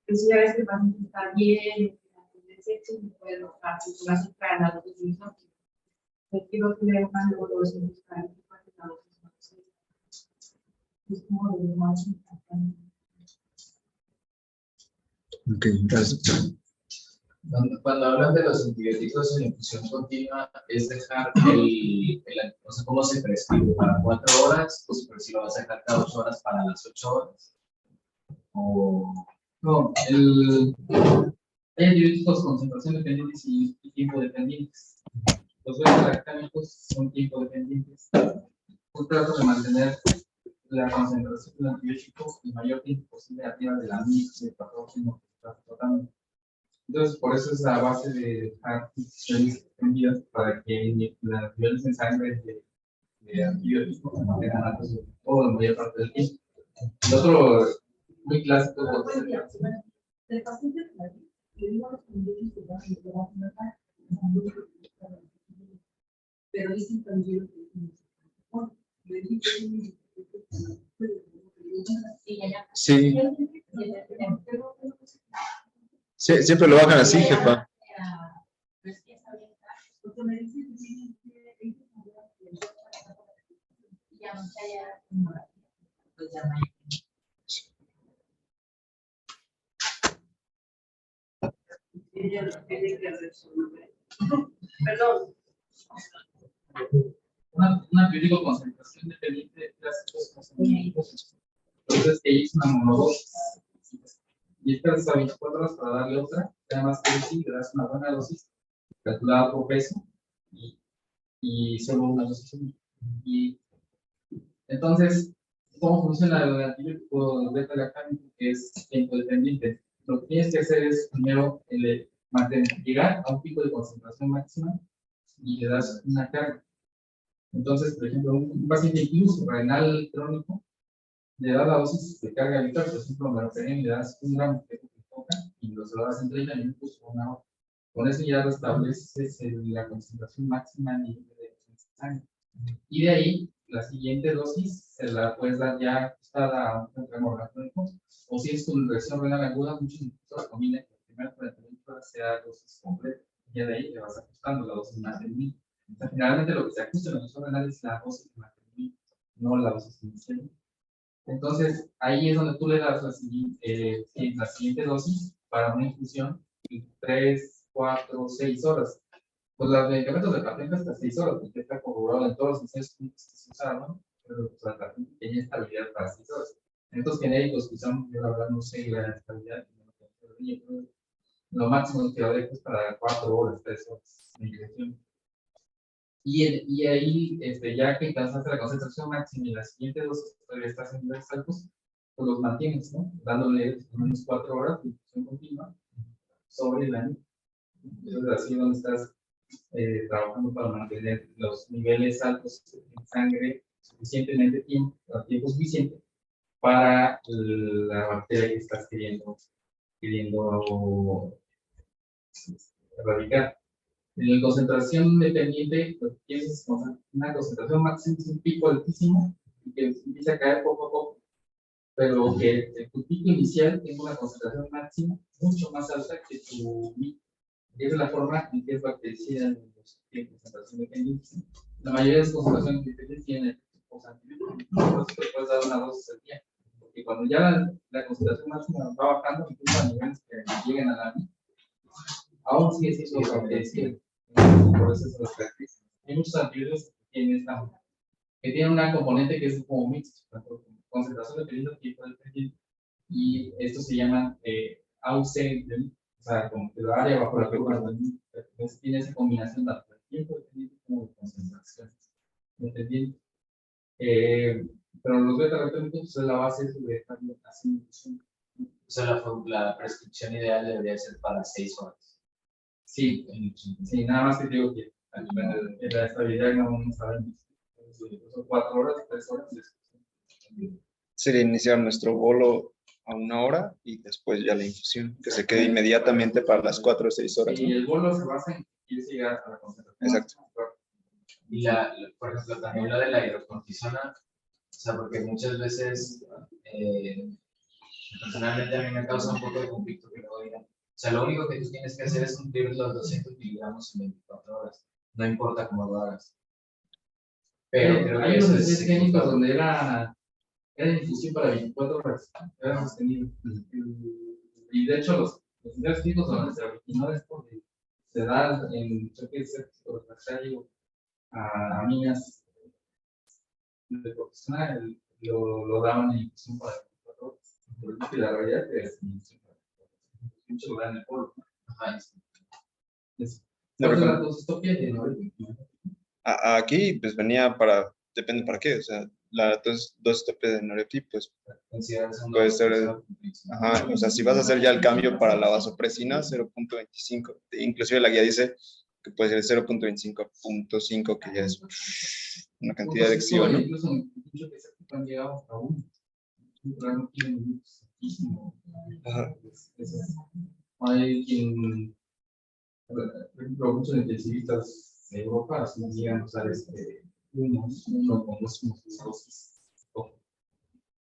que si a veces el paciente está bien, la tendencia se puede lograr para la dosis óptima. Quiero que le hagan los dosis para que la dosis óptima. Es como lo más importante. Ok, gracias. Cuando hablan de los antibióticos en infusión continua, es dejar no sé cómo se prescribe, para 4 horas, pues pero si lo vas a dejar cada 8 horas para las 8 horas. O no, hay antibióticos con concentración dependientes y tiempo dependientes. Los beta-lactámicos son tiempo dependientes. Yo trato de mantener la concentración del antibiótico el mayor tiempo posible arriba de la mix de patógeno que estás tratando. Entonces, por eso es la base de dejar infusiones extendidas para que las niveles en sangre de antibióticos se mantengan altos todo la mayor parte del tiempo. El otro muy clásico el paciente le digo a los pacientes que van a notar, pero dicen también Sí. Sí, siempre lo bajan así, jefa. Perdón. un antibiótico concentración dependiente de clásicos concentraciones. Entonces, ella hizo una monodosis. Y esperas a 24 horas para darle otra. Además, que sí, le das una buena dosis, calculada por peso, y solo una dosis. Y entonces, ¿cómo funciona el antibiótico beta-lactámico? Que es tiempo dependiente. Lo que tienes que hacer es primero llegar a un pico de concentración máxima y le das una carga. Entonces, por ejemplo, un paciente incluso renal crónico le da la dosis de carga habitual, por ejemplo, meropenem, le das 1 gramo que toca y lo das en 30 minutos o 1 hora. Con eso ya restableces la concentración máxima de sangre. Y de ahí, la siguiente dosis se la puedes dar ya ajustada a un enfermo crónico, o si es con lesión renal aguda, muchos incluso recomiendan que las primeras 48 horas sea dosis completa, y ya de ahí le vas ajustando la dosis más del mínimo. O sea, generalmente lo que se ajusta en la lesión renal es la dosis más del mínimo, no la dosis inicial. Entonces, ahí es donde tú le das la siguiente dosis para una infusión en 3, 4, 6 horas. Pues los medicamentos de patente hasta 6 horas, porque está corroborado en todos los ensayos clínicos que se usaron, pero pues, la patente tenía estabilidad para 6 horas. En estos genéricos que usamos, yo la verdad no sé la estabilidad, lo máximo que va a dejar es para 4 horas, 3 horas de infusión. Y ahí, ya que alcanzaste la concentración máxima y la siguiente dosis todavía estás en niveles altos, pues los mantienes, ¿no? Dándole unas 4 horas de infusión continua sobre el año. Entonces, así es donde estás trabajando para mantener los niveles altos en sangre suficientemente tiempo suficiente para la bacteria que estás queriendo erradicar. En la concentración dependiente, lo que tienes es una concentración máxima, es un pico altísimo y que empieza a caer poco a poco. pero que tu pico inicial tenga una concentración máxima mucho más alta que tu pico. Esa es la forma en que es bactericida en los que concentración dependiente. La mayoría de las concentraciones dependientes tienen antibióticos. Entonces te puedes dar una dosis al día. Porque cuando ya la concentración máxima va bajando, incluso a niveles que lleguen a la aún sigue siendo bactericida. Por eso es las características. Hay muchos antibióticos que tienen una componente que es como mixto, concentración dependiente, tipo dependiente, y esto se llama AUC, o sea, como que la área bajo la curva, tiene esa combinación tanto de tiempo dependiente como de concentración dependiente. Pero los beta-lactámicos es la base de estar haciendo infusión. O sea, la prescripción ideal debería ser para 6 horas. Sí, sí, nada más que digo que la estabilidad no vamos a ver. Son 4 horas, 3 horas. Sería iniciar nuestro bolo a 1 hora y después ya la infusión, que se quede inmediatamente para las 4 o 6 horas. Y ¿no? el bolo se basa en que quieres llegar a la concentración. Exacto. Y por ejemplo, también lo de la hidrocortisona, o sea, porque muchas veces, personalmente a mí me causa un poco de conflicto que luego digan, o sea, lo único que tú tienes que hacer es cumplir los 200 miligramos en 24 horas, no importa cómo lo hagas. Pero creo que hay unos eso es estudios clínicos donde era infusión para 24 horas, era sostenido. Y de hecho, los estudios clínicos donde se originó esto, se da en choque séptico refractario a niñas de profesional, lo daban en infusión para 24 horas. Porque la realidad es que mucho lo dan en el polo. Ajá, ¿Cuál es la dosistopía de Norepinephrine? Aquí pues venía para, depende para qué, o sea, la dosistopía de Norepinephrine pues puede ser, ajá, o sea, si vas a hacer ya el cambio para la vasopresina, 0.25, inclusive la guía dice que puede ser 0.25 a 0.5, que ya es una cantidad de excesiva, ¿no? Incluso muchos que se han llegado hasta 1. No tienen muchísimo. Hay quien, por ejemplo, muchos intensivistas de Europa llegan a usar uno con dos dosis.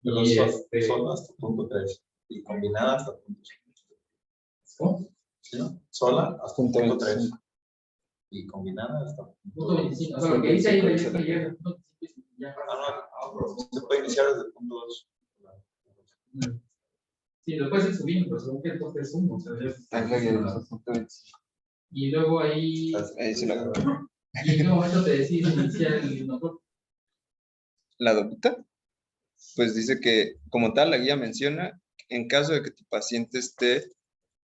Pero solo hasta 0.3 y combinada hasta 0.5. ¿Cómo? ¿Sí, no? Sola hasta 0.3 y combinada hasta 0.25. O sea, lo que dice ahí es que llega a 0.25 y ya pasa a otro. se puede iniciar desde el punto 2. Sí, lo puedes ir subiendo, pero según que el tope es 1. O sea, y luego ahí. Ahí se la ¿Y en qué momento te decides iniciar el hipnotrópico? La dopita, pues dice que como tal la guía menciona, en caso de que tu paciente esté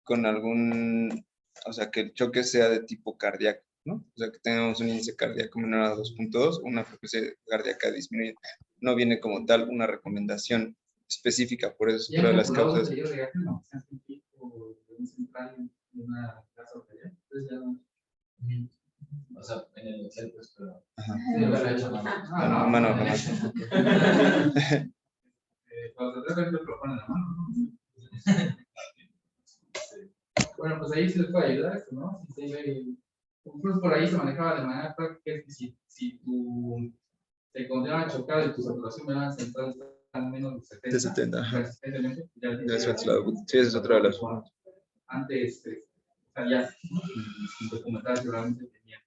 con algún, o sea, que el choque sea de tipo cardíaco, ¿no? O sea, que tengamos un índice cardíaco menor a 2.2, una frecuencia cardíaca disminuida. No viene como tal una recomendación específica, por eso es otra de las causas. O sea, en el Excel, pues, pero. Ajá. Sí, Nunca lo he hecho, No, mano, jamás. Cuando se trata de lo ponen la mano. Bueno, pues ahí se les puede ayudar esto, ¿no? Incluso por ahí se manejaba de manera práctica, es que si tu te encontraba chocado y tu saturación venal central está en menos de 70. De 70, ajá. Persistentemente, ya Sí, esa es otra de las formas. Antes, o sea, ya, documental seguramente tenía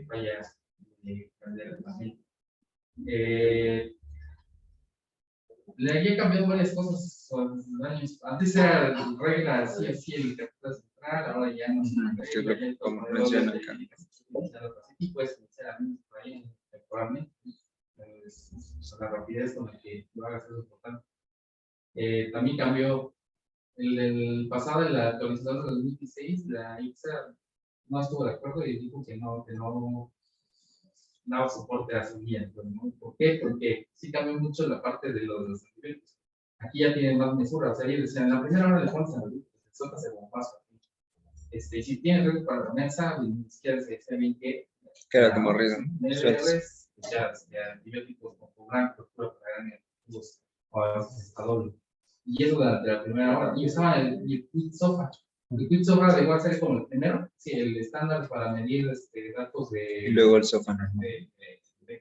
fallas de paciente. Le había cambiado varias cosas con los años. Antes era regla así, el capital central, ahora ya no. Que es lo que como menciona acá. Y pues, sinceramente, por ahí temporalmente, la rapidez con la que lo hagas es importante. También cambió el pasado, el actualizador del 2016, la ICSA no estuvo de acuerdo y dijo que no daba soporte a su guía. ¿No? ¿Por qué? Porque sí cambió mucho la parte de los antibióticos. Aquí ya tienen más mesura. O sea, ellos decían, en la primera hora le pones antibióticos, sueltas el bombazo. Si tienes riesgo para la mesa, ni siquiera se dice bien que. Queda como riesgo. Ya antibióticos como blanco, para los o doble. Y eso durante la primera hora. Y usaban el Quit Sofa. El Quit Sofa de igual ser como el primero, sí, el estándar para medir datos de. Y luego el sofá. De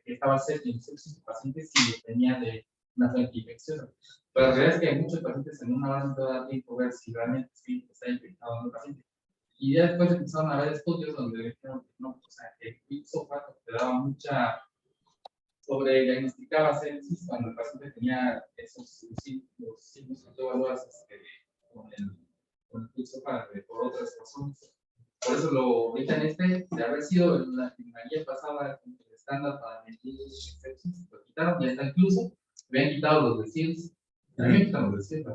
que estaba cerca en sepsis de pacientes y tenía de una fuente infecciosa. Pero la realidad es que hay muchos pacientes en una hora no te va a dar tiempo ver si realmente sí está infectado el paciente. Y ya después empezaron a ver estudios donde dijeron que no, o sea, que el glifosato te daba mucha, sobrediagnosticaba sepsis cuando el paciente tenía esos los signos que tú evalúas con el glifosato por otras razones. Por eso lo ahorita de haber sido en la guía pasada el estándar para medir sepsis, lo quitaron, ya está incluso, habían quitado los de SILS, también quitaron los de SILS,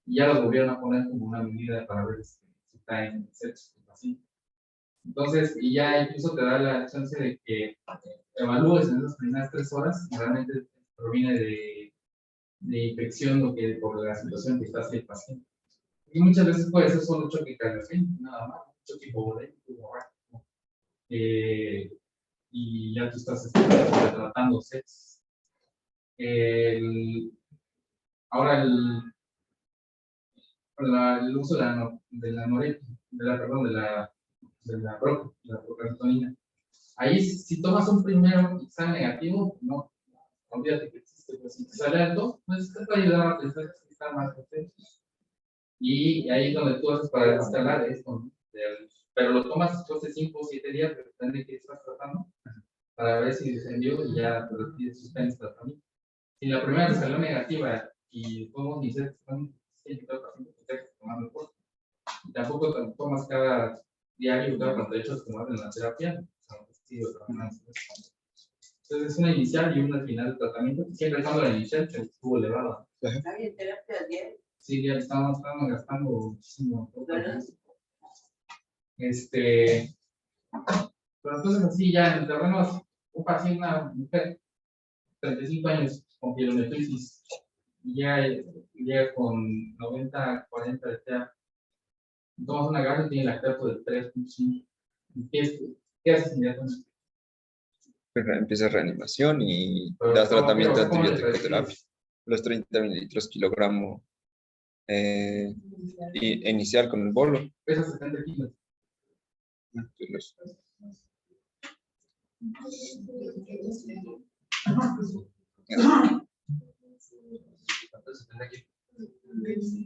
y ya los volvieron a poner como una medida para ver si está en sepsis el paciente. Entonces, y ya incluso te da la chance de que evalúes en esas primeras 3 horas si realmente proviene de infección o que por la situación que está el paciente. Y muchas veces puede ser solo choque cardíaco, nada más, choque hipovolémico, y ya tú estás tratando sepsis. Ahora el uso de la procalcitonina. Ahí si tomas un primero y sale negativo, no, olvídate que existe, pues si te sale alto, pues te puede ayudar a pensar que está más potente. Y ahí es donde tú haces para instalar esto, ¿no? Pero lo tomas después de 5 o 7 días, depende de qué estás tratando, para ver si descendió y ya te suspendes tratamiento. Si la primera te salió negativa y todos mis sets están tomando el curso, y tampoco te tomas cada diario, cada 48 horas como en la terapia, entonces es una inicial y una final de tratamiento, siempre cuando la inicial se estuvo elevada. ¿Hay terapia diaria? Sí, ya estamos gastando muchísimo. Pero entonces así ya en el terreno, un paciente, una mujer, 35 años con pielonefritis, ya llega con 90, 40 de TEA. Tomas una gasa y tiene lactato de 3.5. ¿Qué haces inmediatamente? Empieza reanimación y Pero das ¿cómo tratamiento de ¿cómo le antibiótico terapia. prescribes? Los 30 mililitros kilogramo inicial con el bolo. Pesa 70 kilos.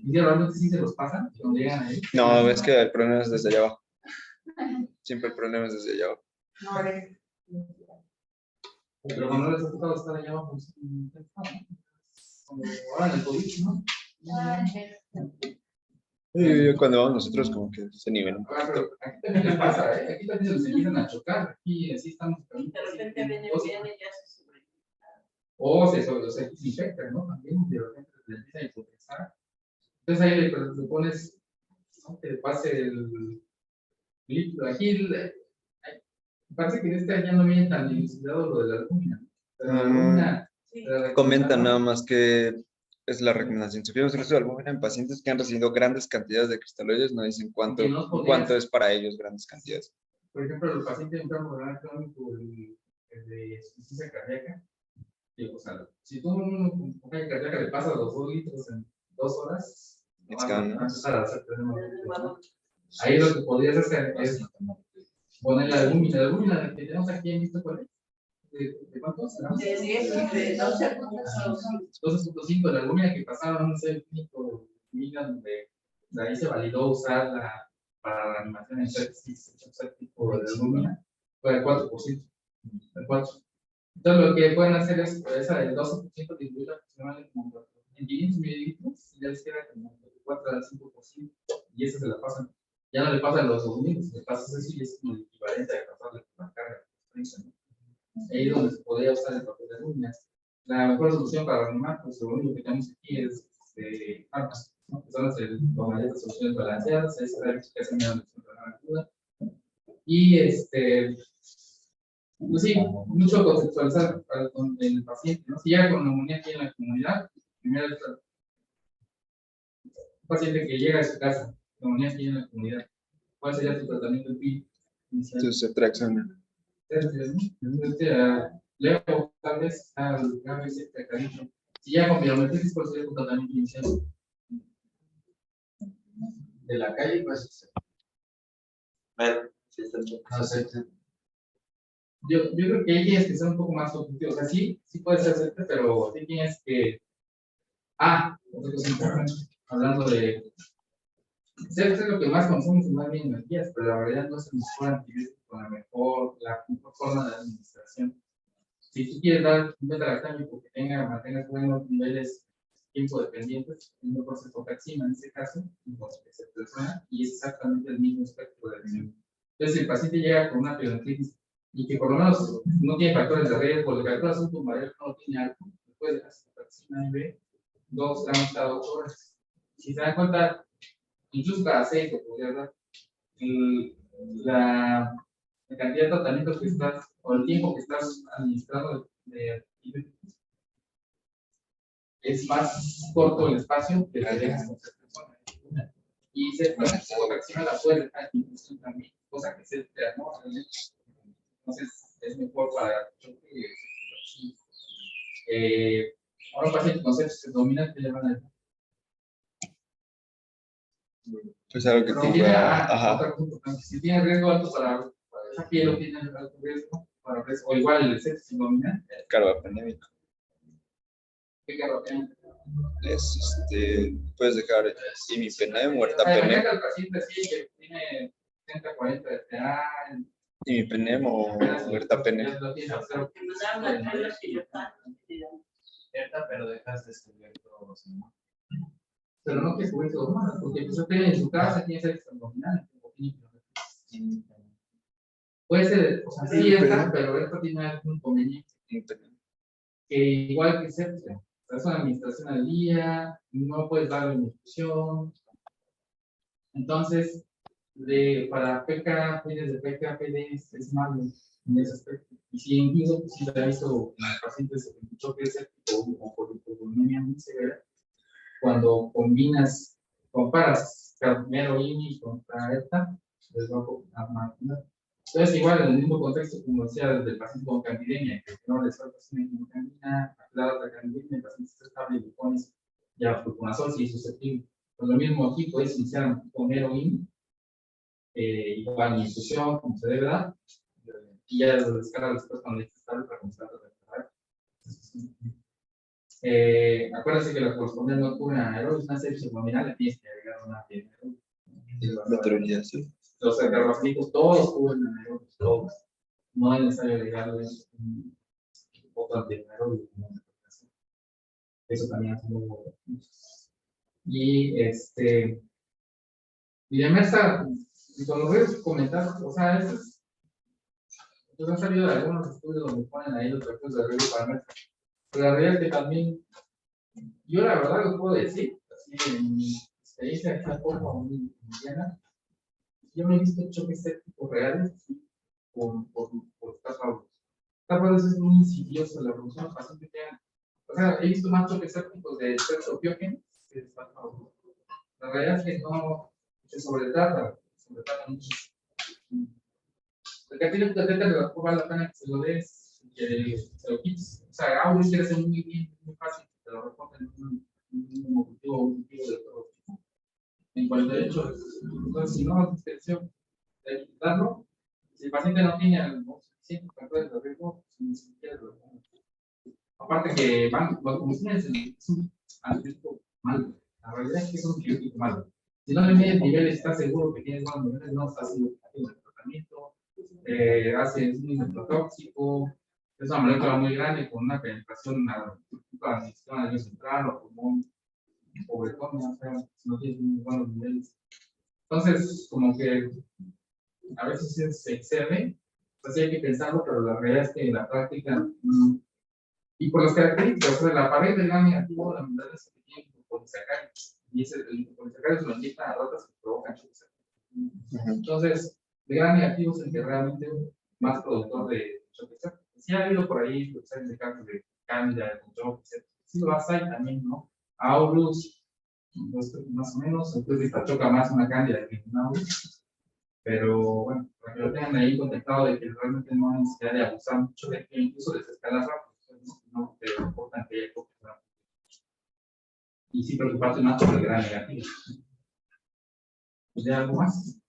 ¿Y realmente sí se los pasan cuando llegan ahí? No, es que el problema es desde allá abajo. Siempre el problema es desde allá abajo. Pero cuando les ha tocado estar allá abajo, como ahora en el COVID, ¿no? Y cuando vamos nosotros como que se nivela un Ahora, poquito. pero aquí también les pasa, ¿eh? Aquí también se les empiezan a chocar. Aquí así estamos. De repente viene bien y ya se sobrevive. O se infectan, ¿no? También de repente le empieza a infectar. Entonces ahí le pones, ¿no? Que le pase el líquido. Aquí parece que en este ya no viene tan dilucidado lo de la albúmina. Pero la albúmina. Comentan nada más que es la recomendación. Si vemos el uso de albúmina en pacientes que han recibido grandes cantidades de cristaloides, no dicen cuánto es para ellos grandes cantidades. Por ejemplo, el paciente enfermo renal crónico, el de insuficiencia cardíaca, o sea, si tú un falla cardíaca le pasas los 2 litros en 2 horas, no va a empezar a hacer problemas. Ahí lo que podrías hacer es poner la albúmina. La albúmina que tenemos aquí en visto, ¿cuál es? ¿De cuántos? De 10 y de 12.5, la albúmina que pasaron un clínico donde de ahí se validó usarla para la animación en sepsis, tipo de albúmina, fue el 4%. El 4%. Entonces lo que pueden hacer es esa del 12% diluirla aproximadamente como en 500 mililitros y ya les queda como del 4 al 5%, y esa se la pasan. Ya no le pasan los 2000, le pasas eso y es como el equivalente a pasarle la carga. Ahí es donde se podría usar el papel de alumnas. La mejor solución para animar, pues lo único que tenemos aquí es armas, ¿no? Que son las soluciones balanceadas, es la que hacen la ayuda. Y pues sí, mucho conceptualizar con el paciente, ¿no? Si llega con neumonía aquí en la comunidad, primero es un paciente que llega a su casa, neumonía aquí en la comunidad, ¿cuál sería tu tratamiento de PIB inicial? Entonces, Traxona. Leo, tal vez, al cambio de cariño. Si ya con pilometritis, ¿cuál sería tu tratamiento inicial? De la calle, pues. Ver si está el No sé. Yo creo que ahí tienes que ser un poco más objetivo. O sea, sí puede ser cierto, pero sí tienes que. Otra cosa importante, hablando de. Sé es lo que más consumimos y más bien energías, pero la verdad no es el mejor antibiótico con la mejor forma de administración. Si tú quieres dar un beta-lactámico que mantengas buenos niveles tiempo dependientes, es mejor cetotaxima en este caso, que se persona, y es exactamente el mismo espectro de acción. Entonces, si el paciente llega con una periodontitis y que por lo menos no tiene factores de riesgo, de factores un tumor no tiene algo, después de la cetotaxima IV, 2 gramos cada 8 horas. Si se dan cuenta, incluso cada 6 lo podría dar. La cantidad de tratamientos que estás, o el tiempo que estás administrando de antibióticos, es más corto el espacio que te dejas con esa persona. Y se vaccina la puede dejar en inclusión también, cosa que se te ¿no? Entonces es mejor para choque. Ahora paciente con sepsis dominante le van a dejar. Pues algo que Pero tenga. tiene, Ajá. otra cosa importante, si tiene riesgo alto para esa piel o tiene alto riesgo para riesgo, o igual el sepsis dominante. Carbapenémico. ¿Qué carbapenémico? Es, puedes dejar imipenem, huertapenem. Acá el paciente sí que tiene 30, 40 de TA. Imipenem o huertapenem. Pero dejas descubierto, ¿no? Pero no que cubrir todo mal, porque pues usted en su casa tiene sexo abdominal. Puede ser, o sea, sí está, pero esto tiene algún inconveniente. Que igual que sepsia, es una administración al día, no puedes darle una infusión. Entonces, para PK, fines de PK, PD es malo en ese aspecto. Y si incluso pues, si se ha visto en pacientes con choque séptico o por hipovolemia muy severa, cuando comparas heroína contra esta, les va a marcar. Entonces, igual en el mismo contexto, como decía, desde el paciente con candidemia, que no le suelta una candidemia, aclara la candidemia, el paciente está estable y le pones ya fluconazol si es susceptible. Pues lo mismo aquí, puedes iniciar con heroína, igual infusión, como se debe dar, y ya lo descarga después cuando esté estable para comenzar a reparar. Acuérdense que la correspondiente no cubre anaerobio, es una sepsis abdominal, le tienes que agregar una anaerobio. Los carbapenémicos todos cubren anaerobios, todos. No es necesario agregarles un poco de anaerobio. Eso también hace muy bueno. Y además, cuando voy a comentar, o sea, pues han salido algunos estudios donde ponen ahí los efectos de riesgo para nuestra. Pero la realidad es que también, yo la verdad lo puedo decir, así en mi experiencia aquí a forma muy indiana, yo no he visto choques sépticos reales por tapas. Tapas es muy insidioso la evolución del paciente que o sea, he visto más choques sépticos de septopiógenes que de tapas. La realidad es que no se sobretrata mucho. Porque aquí le vale la pena que se lo des, que se lo quites. O sea, Aurus quiere ser muy bien, muy fácil, que te lo reporten un objetivo de todo. En 48 horas. Entonces, si no, la discreción de quitarlo, si el paciente no tiene algo suficiente para el riesgo, ni siquiera lo pongo. Aparte que van, como es un antibiótico malo. La realidad es que es un antibiótico malo. Si no le mides niveles, estás seguro que tienes buenos niveles, no estás haciendo el tratamiento. Hace un inmunotóxico, es una molécula muy grande con una penetración al sistema nervioso central o pulmón, sobre todo, o sea, si no tienes muy buenos niveles. Entonces, como que a veces se excede, así hay que pensarlo, pero la realidad es que en la práctica, y por las características, o sea, la pared del gram negativo, la verdad es que tiene polisacáridos, y el polisacáridos lo inyectan a ratas que provocan choques. Entonces, de gran negativo es el que realmente más productor de choques. Sí ha habido por ahí de casos de cándida, de choques, sí lo hay también, ¿no? Aurus, más o menos, entonces choca más una cándida que un Aurus. Pero bueno, para que lo tengan ahí contactado de que realmente no hay necesidad de abusar mucho de que incluso desescalar rápido, no te importan que haya choques. Y sí preocuparse más por el gran negativo. ¿De algo más?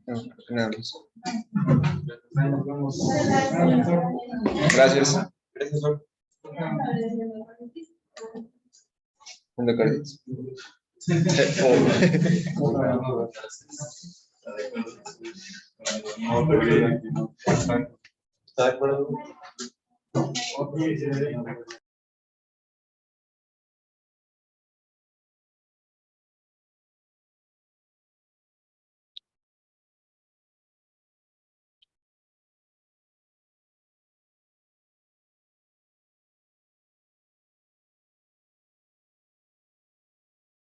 No, nada más. Ahí nos vemos. Gracias. Gracias, Sol. Mundo Carditis. No, pero bien, aquí no. ¿Está de acuerdo? Ok,